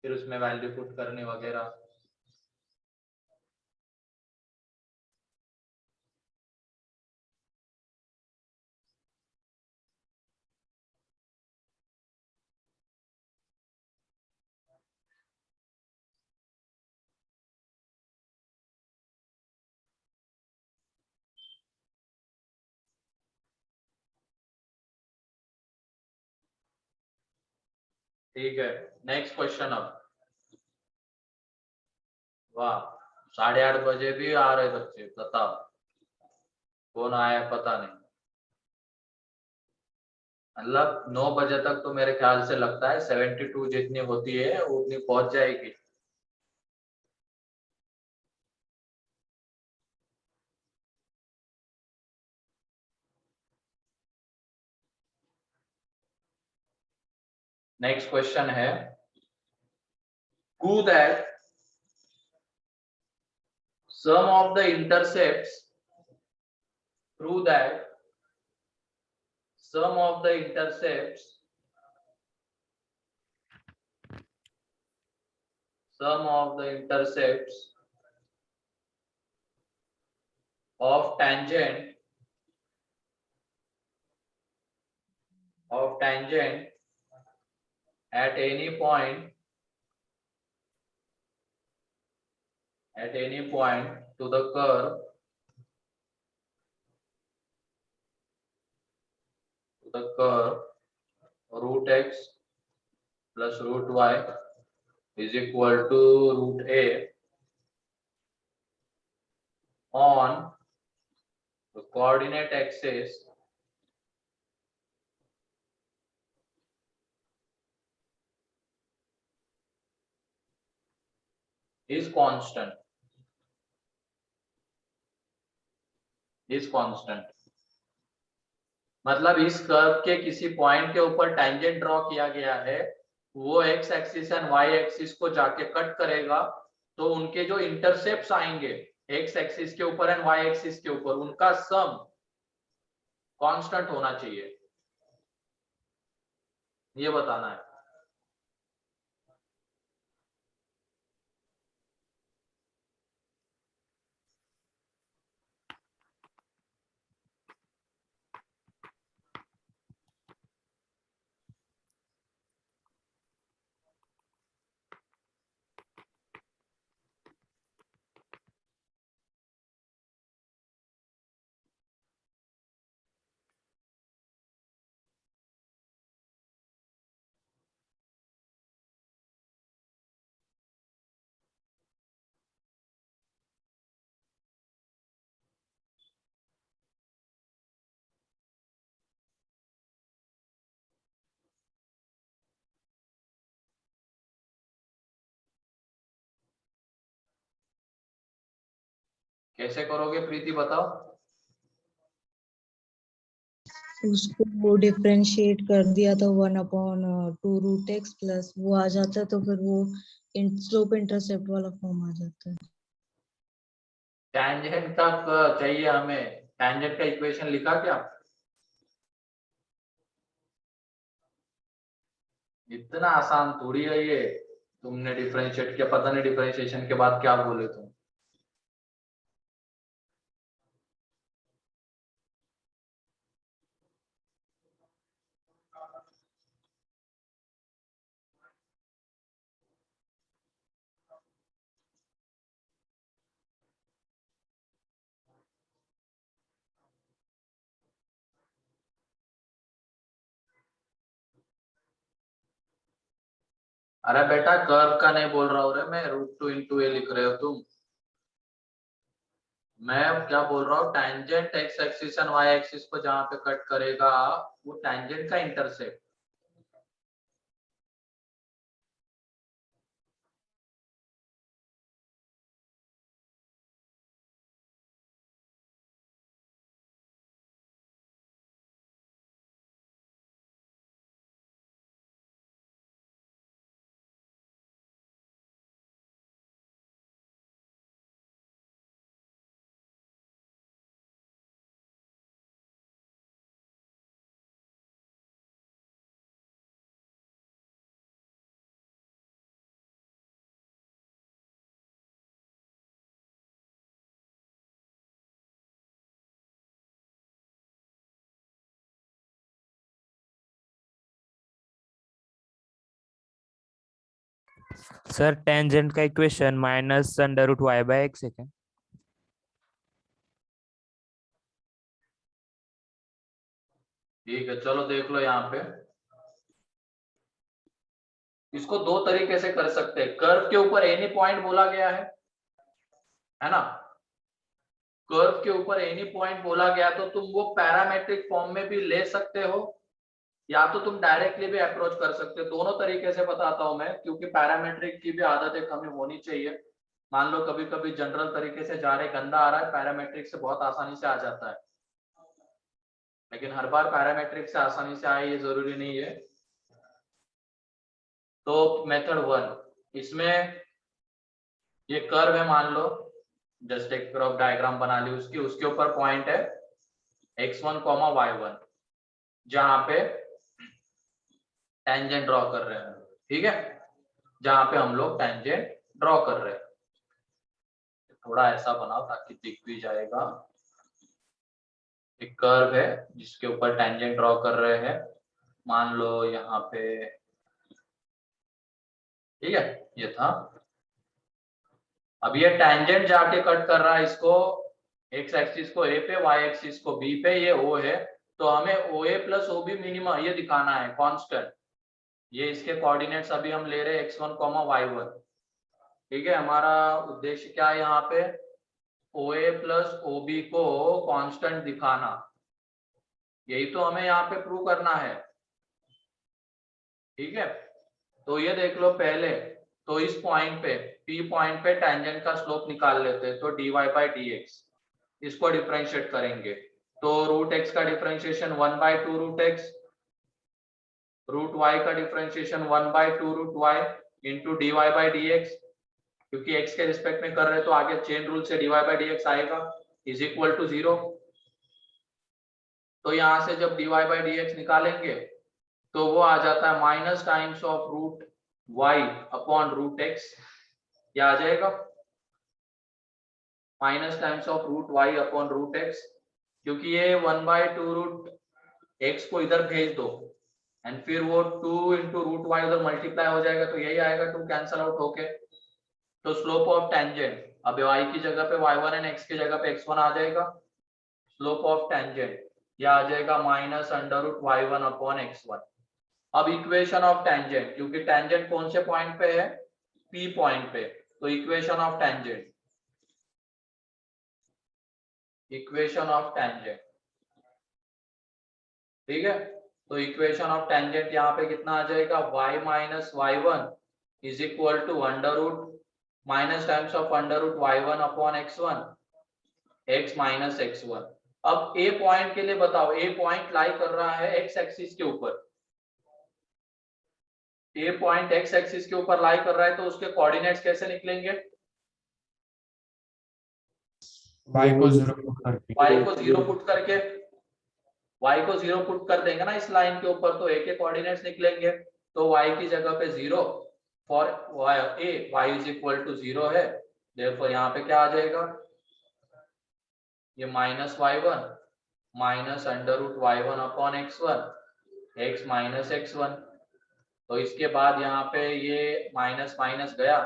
फिर उसमें वैल्यू पुट करनी वगैरह। ठीक है, नेक्स्ट क्वेश्चन अब। वाह, 8:30 बजे भी आ रहे बच्चे, बताओ कौन आया पता नहीं। मतलब 9 बजे तक तो मेरे ख्याल से लगता है 72 जितनी होती है उतनी पहुंच जाएगी। नेक्स्ट क्वेश्चन है, prove that sum of the intercepts, prove that sum of the intercepts of tangent at any point to the curve root x plus root y is equal to root a on the coordinate axis is constant. मतलब इस curve के किसी point के ऊपर tangent draw किया गया है, वो x axis and y axis को जाके कट करेगा, तो उनके जो इंटरसेप्ट्स आएंगे एक्स एक्सिस के ऊपर एंड वाई एक्सिस के ऊपर, उनका सम कांस्टेंट होना चाहिए, ये बताना है। कैसे करोगे प्रीति, बताओ। उसको वो डिफरेंशिएट कर दिया था 1/2√x प्लस वो आ जाता है, तो फिर वो स्लोप इंटरसेप्ट वाला फॉर्म आ जाता है। टेंजेंट का चाहिए हमें, टेंजेंट का इक्वेशन लिखा क्या? इतना आसान थोड़ी है ये, तुमने डिफरेंशिएट किया, पता नहीं डिफरेंशिएशन के बाद क्या बोले तुम। अरे बेटा कर्व का नहीं बोल रहा हूँ रे मैं, √2 × a लिख रहे हो तुम। मैं क्या बोल रहा हूँ, tangent x axis and y axis को जहाँ पे कट करेगा वो टेंजेंट का इंटरसेप्ट। सर टेंजेंट का इक्वेशन -√y/x है क्या? ठीक है चलो देख लो यहाँ पे, इसको दो तरीके से कर सकते हैं। कर्व के ऊपर एनी पॉइंट बोला गया है ना, कर्व के ऊपर एनी पॉइंट बोला गया तो तुम वो पैरामेट्रिक फॉर्म में भी ले सकते हो, या तो तुम डायरेक्टली भी अप्रोच कर सकते हो। दोनों तरीके से बताता हूं मैं, क्योंकि पैरामेट्रिक की भी आदत एक हमें होनी चाहिए। मान लो कभी कभी जनरल तरीके से जा रहे गंदा आ रहा है, पैरामेट्रिक से बहुत आसानी से आ जाता है, लेकिन हर बार पैरामेट्रिक से आसानी से आए ये जरूरी नहीं है। तो मेथड 1, इसमें ये कर्व है मान लो, जस्ट एक कर्व डायग्राम बना ली उसकी, उसके ऊपर पॉइंट है x1, y1, जहां पे टेंजेंट ड्रॉ कर रहे हैं, ठीक है, जहां पे हम लोग टेंजेंट ड्रॉ कर रहे हैं। थोड़ा ऐसा बनाओ ताकि दिख भी जाएगा। एक कर्व है जिसके ऊपर टेंजेंट ड्रॉ कर रहे हैं, मान लो यहाँ पे, ठीक है, ये था। अब ये टेंजेंट जाके कट कर रहा है इसको, एक्स एक्सिस को ए पे, वाई एक्सिस को बी पे, ये ओ है, तो हमें ओ ए प्लस ओ बी मिनिमम ये दिखाना है कांस्टेंट। ये इसके कोऑर्डिनेट्स अभी हम ले रहे हैं x1, y1, ठीक है। हमारा उद्देश्य क्या है यहाँ पे, OA प्लस OB को कांस्टेंट दिखाना, यही तो हमें यहाँ पे प्रूव करना है, ठीक है। तो ये देख लो पहले, तो इस पॉइंट पे P पॉइंट पे टेंजेंट का स्लोप निकाल लेते हैं, तो dy/dx, इसको डिफरेंशिएट करेंगे तो √x का डिफरेंशिएशन 1/2√x, √y का डिफरेंशिएशन 1/2√y इंटू dy/dx, क्योंकि x के रिस्पेक्ट में कर रहे हैं तो आगे चेन रूल से dy/dx आएगा इज इक्वल टू 0। तो यहां से जब dy/dx निकालेंगे तो वो आ जाता है माइनस टाइम्स ऑफ √y/√x, क्या आ जाएगा, माइनस टाइम्स ऑफ √y/√x, क्योंकि ये 1/2√x को इधर भेज दो एंड फिर वो 2 × √y उधर मल्टीप्लाई हो जाएगा, तो यही आएगा 2 कैंसल आउट होके। तो स्लोप ऑफ टेंजेंट, अब y की जगह पे y1 एंड x की जगह पे x1 आ जाएगा, स्लोप ऑफ टेंजेंट ये आ जाएगा -√y1/x1। अब इक्वेशन ऑफ टेंजेंट, क्योंकि टेंजेंट कौन से पॉइंट पे है, P पॉइंट पे, तो equation of tangent, equation of tangent, ठीक है। तो इक्वेशन ऑफ टेंजेंट यहाँ पे कितना आ जाएगा, y-y1 is equal to minus times of √y1/x1 x - x1, अब ए पॉइंट के लिए बताओ, ए पॉइंट लाई कर रहा है एक्स एक्सिस के ऊपर, ए पॉइंट एक्स एक्सिस के ऊपर लाई कर रहा है, तो उसके कोऑर्डिनेट्स कैसे निकलेंगे? y को 0 पुट करके y को 0 पुट करके, y को 0 पुट कर देंगे ना इस लाइन के ऊपर, तो a के कोऑर्डिनेट्स निकलेंगे। तो y की जगह पे 0 for y is equal to 0 है, देयरफॉर यहाँ पे क्या आ जाएगा, ये minus y1 minus under root y1 upon x1, x minus x1। तो इसके बाद यहाँ पे ये माइनस माइनस गया,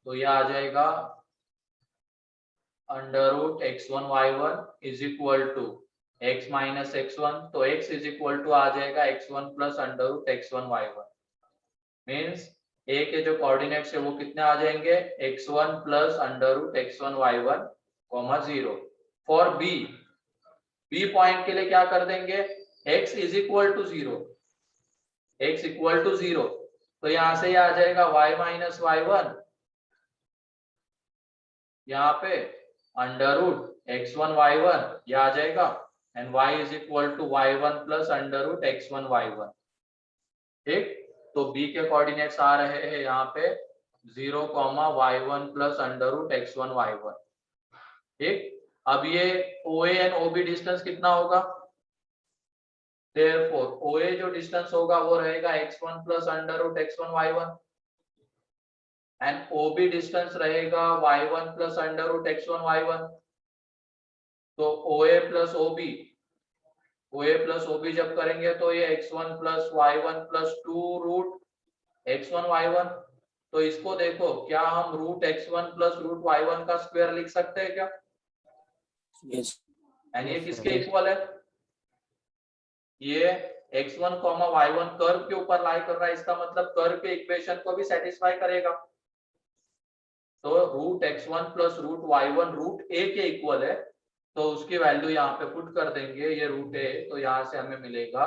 तो ये आ जाएगा under root x1 y1 is equal to x minus x1, तो x इज इक्वल टू आ जाएगा x1 plus under root x1 y1। Means a के जो कोऑर्डिनेट्स है वो कितने आ जाएंगे, x1 plus under root x1 y1 comma 0। For b point के लिए क्या कर देंगे, x is equal to 0, x equal to 0, तो यहां से ये आ जाएगा y माइनस y1, यहाँ पे अंडर रूट x1 y1 ये आ जाएगा, and y is equal to y1 plus under root x1 y1। ठीक, तो b के कोऑर्डिनेट्स आ रहे हैं यहाँ पे 0 comma y1 plus under root x1 y1। ठीक, अब ये OA एंड OB डिस्टेंस कितना होगा, देयरफॉर OA जो डिस्टेंस होगा वो रहेगा x1 plus under root x1 y1, and OB distance रहेगा y1 plus under root x1 y1। तो OA प्लस OB जब करेंगे तो ये x1 plus y1 plus 2 root x1 y1। तो इसको देखो, क्या हम root x1 plus root y1 का स्क्वायर लिख सकते हैं क्या? Yes. एंड ये किसके इक्वल है, ये x1 कॉमा y1 कर्व के ऊपर लाई कर रहा है, इसका मतलब कर्व के इक्वेशन को भी सेटिस्फाई करेगा। तो root x1 plus root y1 root a के इक्वल है, तो उसकी वैल्यू यहाँ पे पुट कर देंगे, ये रूट a, तो यहाँ से हमें मिलेगा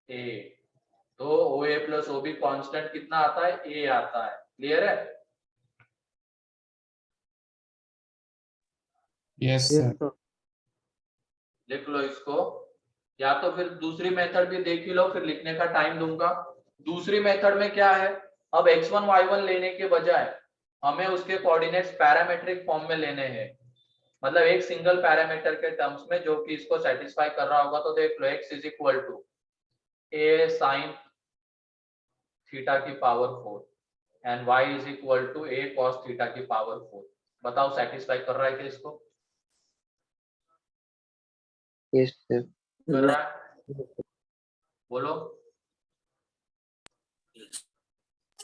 a। तो OA प्लस OB कांस्टेंट कितना आता है, a आता है। क्लियर है? yes Yes, sir sir. लिख लो इसको, या तो फिर दूसरी मेथड भी देख ही लो, फिर लिखने का टाइम दूंगा। दूसरी मेथड में क्या है, अब x1 y1 लेने के बजाय हमें उसके कोऑर्डिनेट्स पैरामीट्रिक फॉर्म में लेने हैं, मतलब एक सिंगल पैरामीटर के टर्म्स में जो कि इसको सेटिस्फाई कर रहा होगा। तो देख लो, x is equal to a sine theta की power 4 and y is equal to a cos theta की पावर 4। बताओ सेटिस्फाई कर रहा है क्या इसको? Yes, sir. कर रहा है? बोलो,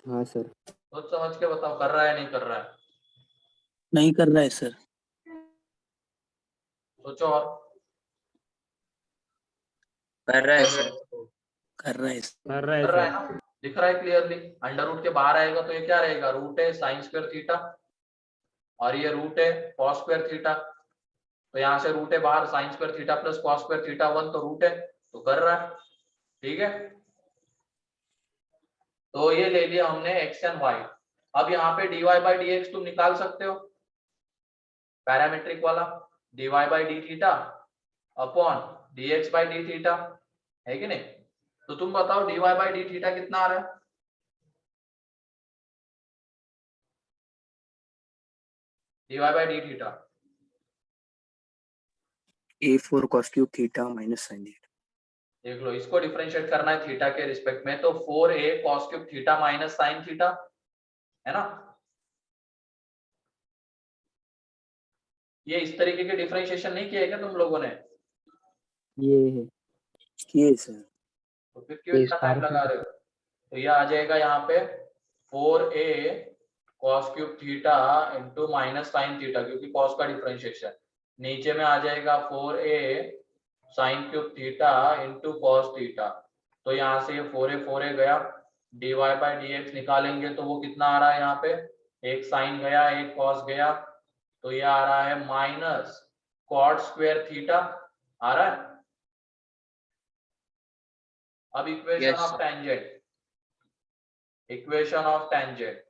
हाँ सर। सोच समझ के बताओ, कर रहा है नहीं कर रहा है? नहीं कर रहा है सर। सोचो और। कर रहा है सर। कर रहा है कर रहा है कर रहा है सर। ना, दिख रहा है क्लियरली। अंडर रूट के बाहर आएगा तो ये क्या रहेगा, रूट है साइन स्क्वायर थीटा, और ये रूट है कॉस स्क्वायर थीटा। तो यहाँ से रूट है बाहर, sign square theta plus cos square theta 1, तो रूट है, तो कर रहा है। ठीक है, तो ये ले लिया हमने x एंड y। अब यहाँ पे dy बाई dx तुम निकाल सकते हो, पैरामीट्रिक वाला, dy by D theta upon dx by D theta, है कि नहीं? तो तुम बताओ dy बाई डी थीटा कितना आ रहा है? dy by D theta A4 cos cube theta minus sine theta. देख लो, इसको डिफरेंशिएट करना है थीटा के रिस्पेक्ट में, तो 4a cos cube theta minus sine theta, है ना? ये इस तरीके के डिफरेंशिएशन नहीं किया क्या तुम लोगों ने? ये है। किए सर। तो फिर क्यों इतना टाइम लगा रहे हो? तो ये आ जाएगा यहाँ पे 4a cos cube theta into minus sine theta, क्योंकि cos का डिफरेंशिएशन। नीचे में आ जाएगा 4a sine cube theta into cos theta. तो यहाँ से ये 4a गया, dy बाई dx निकालेंगे तो वो कितना आ रहा है, यहाँ पे एक साइन गया एक कॉस गया, तो ये आ रहा है माइनस कॉट स्क्वायर थीटा आ रहा है। अब equation Yes, of tangent, equation of tangent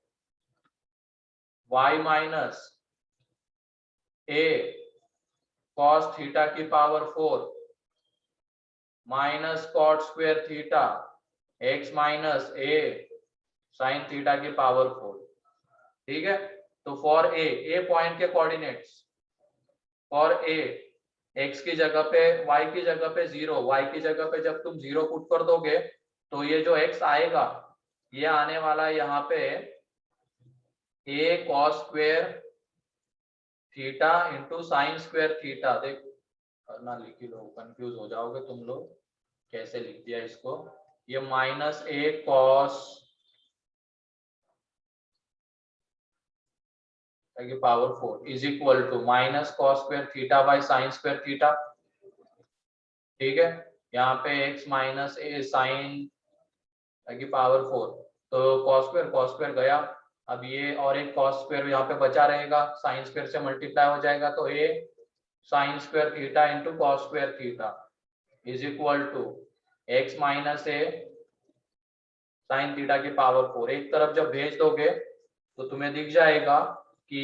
y minus a cos theta की power 4 minus cot square theta x minus ए साइन थीटा की पावर 4। ठीक है, तो फॉर ए पॉइंट के कोऑर्डिनेट्स, फॉर ए x की जगह पे y की जगह पे 0, y की जगह पे जब तुम 0 पुट कर दोगे तो ये जो x आएगा ये आने वाला है यहाँ पे a cos square theta into sine square theta. देख करना लिख लो, कंफ्यूज हो जाओगे तुम लोग कैसे लिख दिया इसको। ये माइनस ए कॉस की power 4 is equal to minus cos square theta by sine square theta. ठीक है, यहाँ पे x माइनस ए साइन की पावर 4, तो कॉस स्क्वायर गया, अब ये और एक कॉस स्क्वायर यहाँ पे बचा रहेगा, साइन स्क्वायर से मल्टीप्लाई हो जाएगा, तो a sine square theta into cos square theta is equal to x minus A sine theta की पावर 4। एक तरफ जब भेज दोगे तो तुम्हें दिख जाएगा कि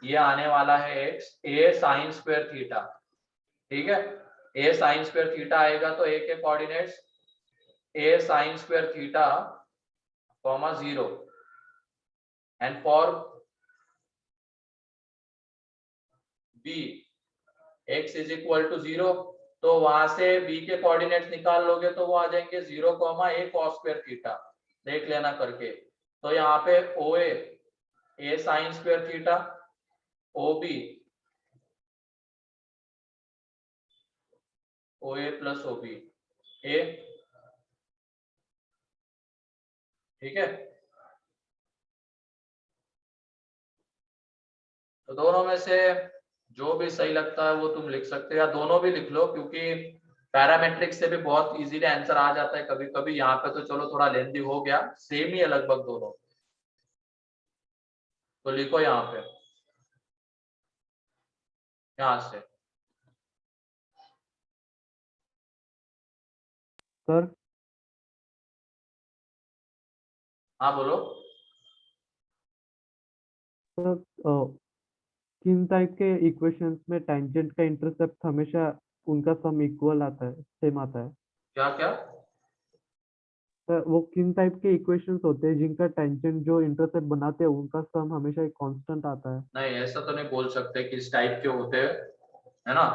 ये आने वाला है x a sine square theta. ठीक है, a साइन स्क्वायर थीटा आएगा तो a के coordinates a sine square theta comma 0 and for b x is equal to 0, तो वहां से b के कोऑर्डिनेट्स निकाल लोगे तो वो आ जाएंगे 0 comma a cos square theta. देख लेना करके, तो यहाँ पे OA a sine square theta, OB OA plus OB a। ठीक है, तो दोनों में से जो भी सही लगता है वो तुम लिख सकते हो, या दोनों भी लिख लो, क्योंकि पैरामेट्रिक से भी बहुत इजीली आंसर आ जाता है कभी कभी। यहाँ पे तो चलो थोड़ा लेंथी हो गया, सेम ही है लगभग दोनों, तो लिखो यहाँ पे, यहाँ से। सर हाँ बोलो। सर किन टाइप के इक्वेशंस में टेंजेंट का इंटरसेप्ट हमेशा उनका सम इक्वल आता है, सेम आता है? क्या क्या? सर वो किन टाइप के इक्वेशंस होते हैं जिनका टेंजेंट जो इंटरसेप्ट बनाते हैं उनका सम हमेशा एक कांस्टेंट आता है? नहीं, ऐसा तो नहीं बोल सकते किस टाइप के होते हैं, है ना,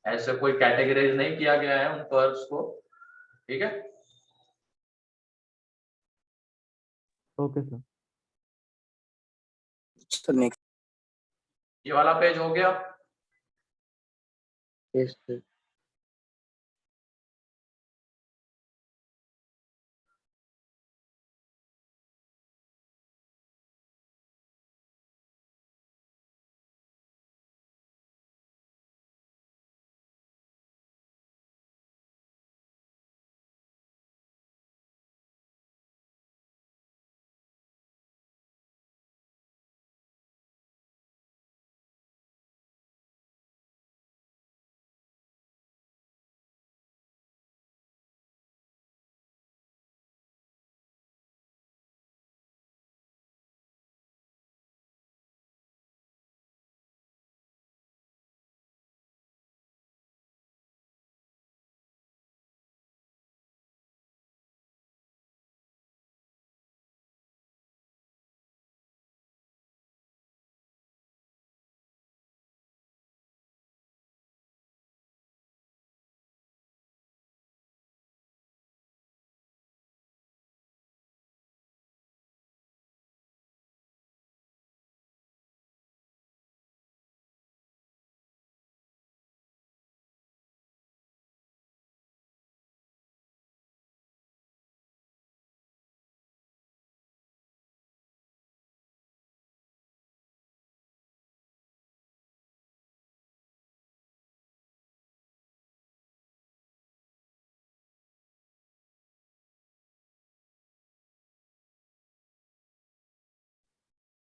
ऐसे कोई कैटेगराइज नहीं किया गया है उन कर्व्स को। ठीक है, ओके सर। Sir next. ये वाला पेज हो गया। Yes, sir.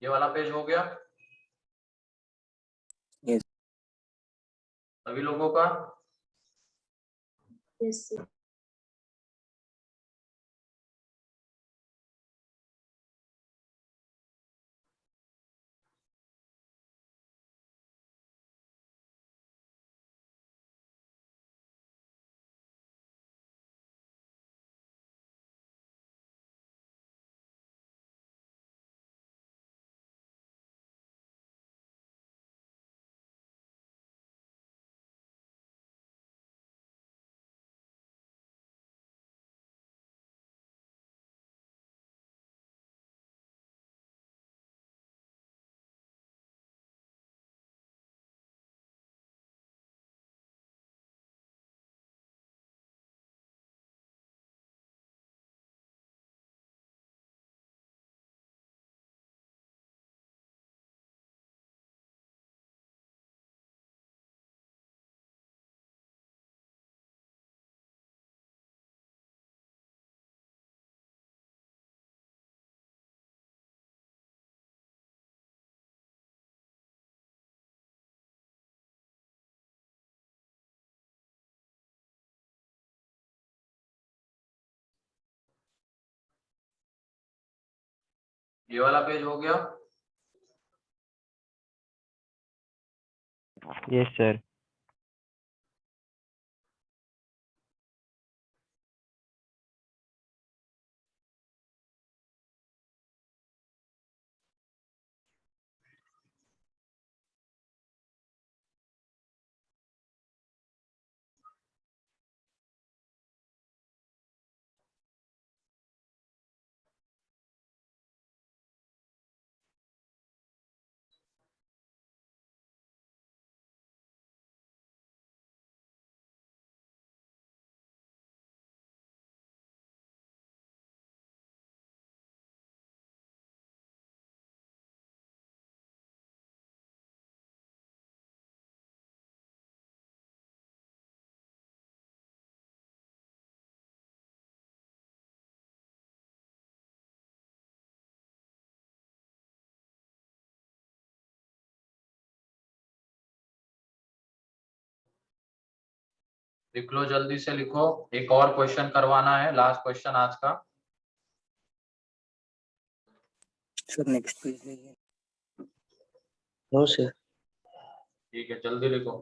ये वाला पेज हो गया Yes. सभी लोगों का। Yes, sir. ये वाला पेज हो गया। Yes sir. लिख लो, जल्दी से लिखो। एक और क्वेश्चन करवाना है, लास्ट क्वेश्चन आज का। सर नेक्स्ट पेज लीजिए। No sir. ठीक है, जल्दी लिखो।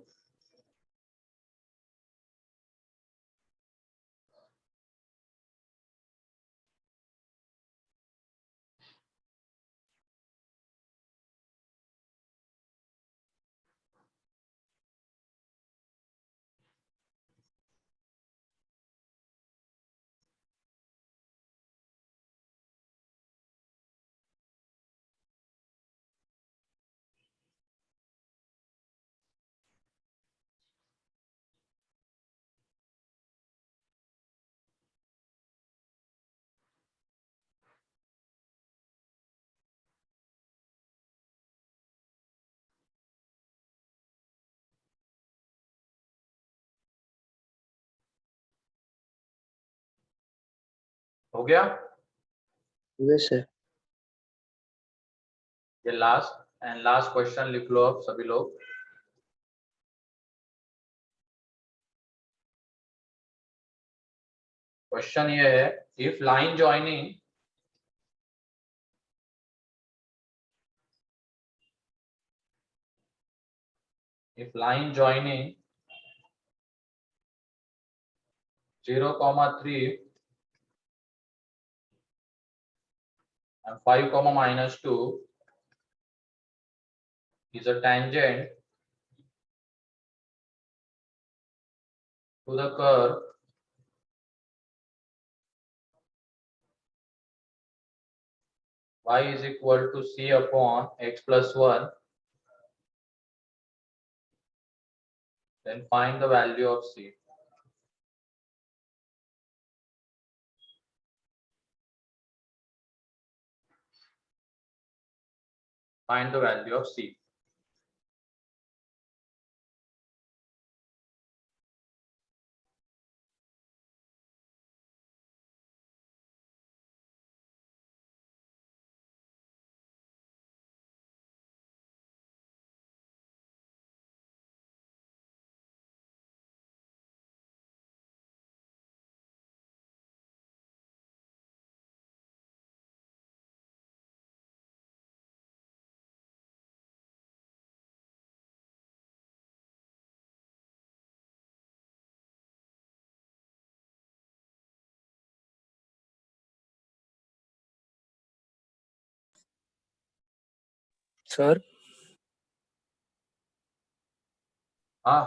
हो गया? Yes sir. ये लास्ट एंड लास्ट क्वेश्चन लिख लो अब सभी लोग। क्वेश्चन ये है, if line joining if line joining 0, 3 and 5, -2 is a tangent to the curve y is equal to c upon x plus 1, then find the value of c. Find the value of c. Sir हाँ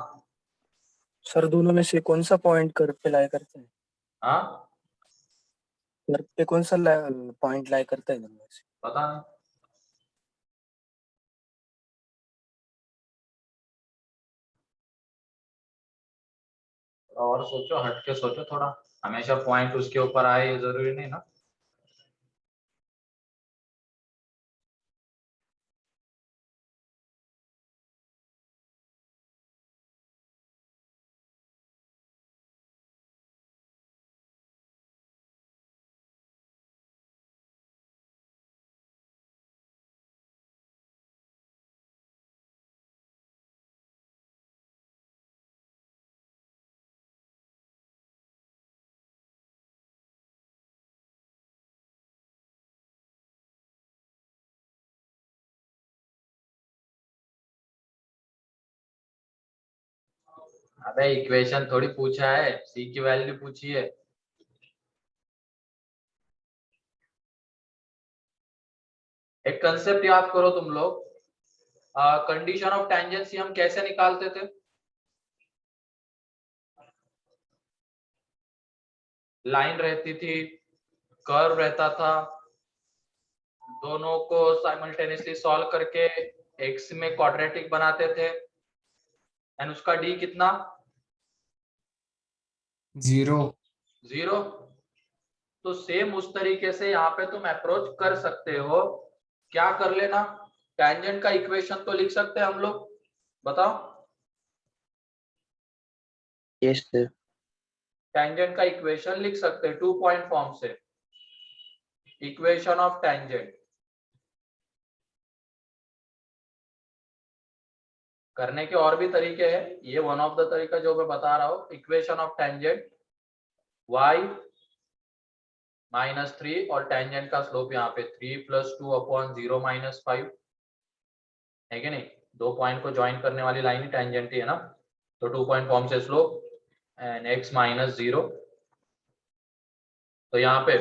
sir दोनों में से कौन सा point curve पे लाई करता है? हाँ, कर्व पे कौन सा पॉइंट लाई करता है दोनों में से? पता नहीं। और सोचो, हट के सोचो थोड़ा। हमेशा पॉइंट उसके ऊपर आए ये जरूरी नहीं ना। अबे इक्वेशन थोड़ी पूछा है, सी की वैल्यू पूछी है। एक कंसेप्ट याद करो तुम लोग, कंडीशन ऑफ टेंजेंसी हम कैसे निकालते थे? लाइन रहती थी, कर्व रहता था, दोनों को साइमल्टेनियसली सॉल्व करके एक्स में क्वाड्रेटिक बनाते थे, एंड उसका डी कितना? 0। 0। तो सेम उस तरीके से यहाँ पे तुम अप्रोच कर सकते हो। क्या कर लेना, टेंजेंट का इक्वेशन तो लिख सकते हैं हम लोग, बताओ। Yes, sir. टेंजेंट का इक्वेशन लिख सकते हैं 2 पॉइंट फॉर्म से, इक्वेशन ऑफ टेंजेंट। करने के और भी तरीके हैं, ये वन ऑफ द तरीका जो मैं बता रहा हूँ। इक्वेशन ऑफ टेंजेंट y -3 और टेंजेंट का स्लोप यहाँ पे 3 + 2 / 0 - 5 है कि नहीं? 2 पॉइंट को ज्वाइन करने वाली लाइन ही टेंजेंट ही है ना। तो 2 पॉइंट फॉर्म से स्लोप एंड x -0। तो यहाँ पे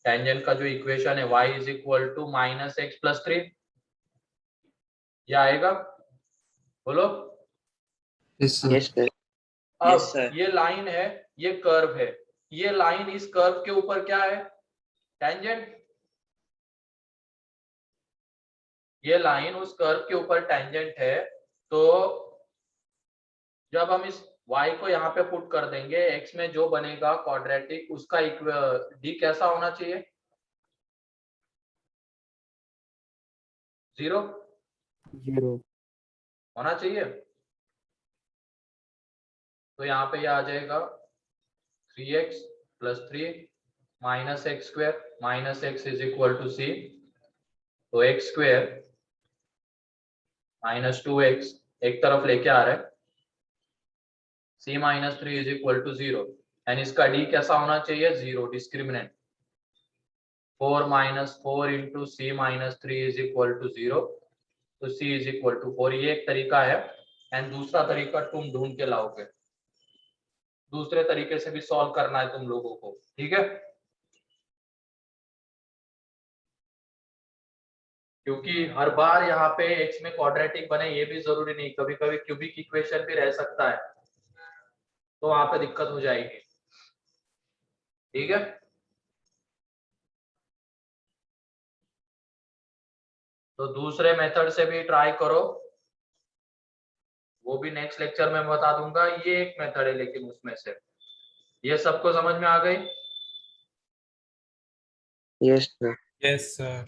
टेंजेंट का जो इक्वेशन है y = -x + 3, ये आएगा, बोलो। Yes, sir. Yes, sir. अब ये लाइन है, ये कर्व है, ये लाइन इस कर्व के ऊपर क्या है? टेंजेंट। ये लाइन उस कर्व के ऊपर टेंजेंट है। तो जब हम इस y को यहाँ पे पुट कर देंगे, x में जो बनेगा क्वाड्रेटिक, उसका डी कैसा होना चाहिए? 0 0 होना चाहिए। तो यहाँ पे ये आ जाएगा 3x + 3 - x² - x = c। तो x² - 2x एक तरफ लेके आ रहा है, c - 3 = 0, एंड इसका d कैसा होना चाहिए? 0, डिस्क्रिमिनेंट। 4 - 4 × c - 3 = 0, तो c = 4। ये एक तरीका है, एंड दूसरा तरीका तुम ढूंढ के लाओगे। दूसरे तरीके से भी सॉल्व करना है तुम लोगों को, ठीक है? क्योंकि हर बार यहाँ पे x में क्वाड्रेटिक बने ये भी जरूरी नहीं, कभी कभी क्यूबिक इक्वेशन भी रह सकता है, तो वहां पे दिक्कत हो जाएगी, ठीक है? तो दूसरे मेथड से भी ट्राई करो, वो भी नेक्स्ट लेक्चर में बता दूंगा। ये एक मेथड है लेकिन उसमें से, ये सबको समझ में आ गई? Yes, sir. Yes, sir.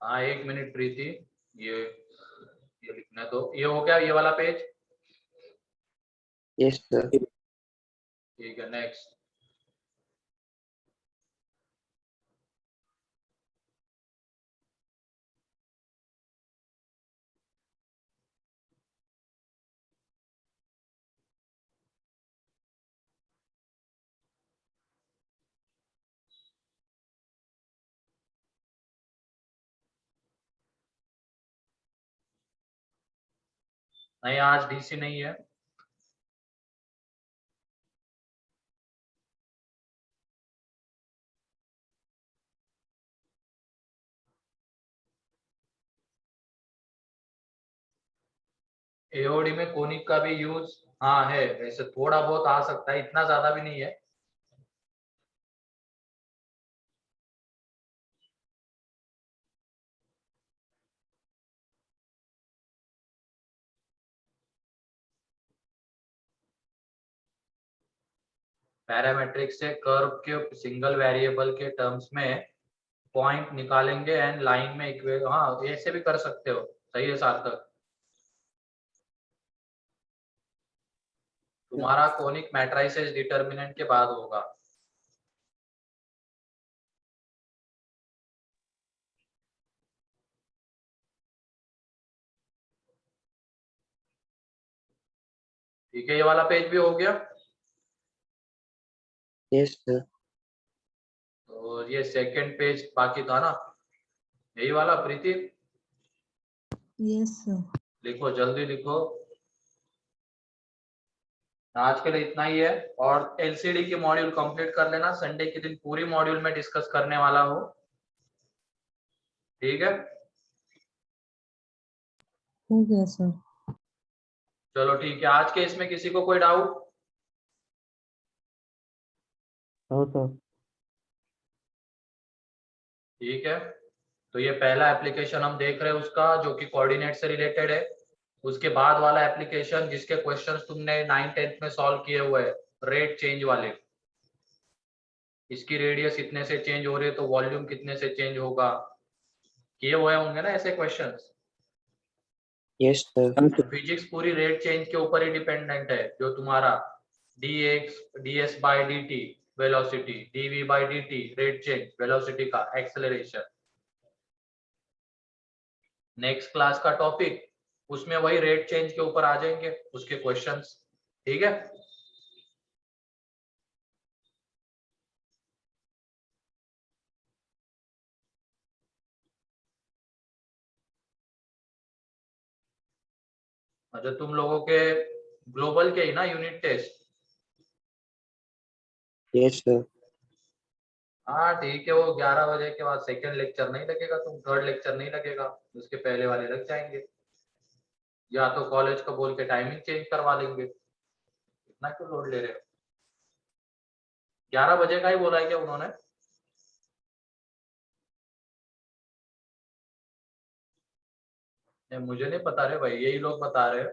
हाँ 1 मिनट प्रीति, ये लिखने दो। ये हो गया ये वाला पेज, Yes, sir. ठीक है। नेक्स्ट, नहीं आज डीसी नहीं है। एओडी में कोनिक का भी यूज हाँ है, वैसे थोड़ा बहुत आ सकता है, इतना ज्यादा भी नहीं है। पैरामेट्रिक से कर्व के सिंगल वेरिएबल के टर्म्स में पॉइंट निकालेंगे एंड लाइन में हाँ ऐसे भी कर सकते हो, सही है सार्थक। तुम्हारा कोनिक मैट्रिसेस डिटर्मिनेंट के बाद होगा। ठीक है, ये वाला पेज भी हो गया। Yes, sir. और ये सेकंड पेज बाकी था ना, यही वाला प्रीति, Yes, sir. लिखो जल्दी लिखो। आज के लिए इतना ही है, और एलसीडी की मॉड्यूल कंप्लीट कर लेना, संडे के दिन पूरी मॉड्यूल में डिस्कस करने वाला हो, ठीक है। हो गया सर। चलो ठीक है, आज के इसमें किसी को कोई डाउट? हो सर। ठीक है, तो ये पहला एप्लीकेशन हम देख रहे हैं उसका, जो कि कोऑर्डिनेट से रिलेटेड है। उसके बाद वाला एप्लीकेशन जिसके क्वेश्चंस तुमने 9th-10th में सॉल्व किए हुए हैं, रेट चेंज वाले, इसकी रेडियस इतने से चेंज हो रही है तो वॉल्यूम कितने से चेंज होगा, किए हुए होंगे ना ऐसे क्वेश्चंस। Yes, sir. फिजिक्स पूरी रेट चेंज के ऊपर ही डिपेंडेंट है, जो तुम्हारा ds by dt velocity, dv by dt rate change velocity का एक्सेलरेशन। नेक्स्ट क्लास का टॉपिक उसमें वही रेट चेंज के ऊपर आ जाएंगे उसके क्वेश्चंस, ठीक है। अच्छा, तुम लोगों के ग्लोबल के ही ना यूनिट टेस्ट? Yes, sir. हाँ ठीक है, वो 11 बजे के बाद सेकंड लेक्चर नहीं लगेगा, तुम थर्ड लेक्चर नहीं लगेगा, उसके पहले वाले लग जाएंगे, या तो कॉलेज को बोल के टाइमिंग चेंज करवा लेंगे। इतना क्यों लोड ले रहे हो? 11 बजे का ही बोला है क्या उन्होंने? नहीं, मुझे नहीं पता रे भाई, यही लोग बता रहे हैं।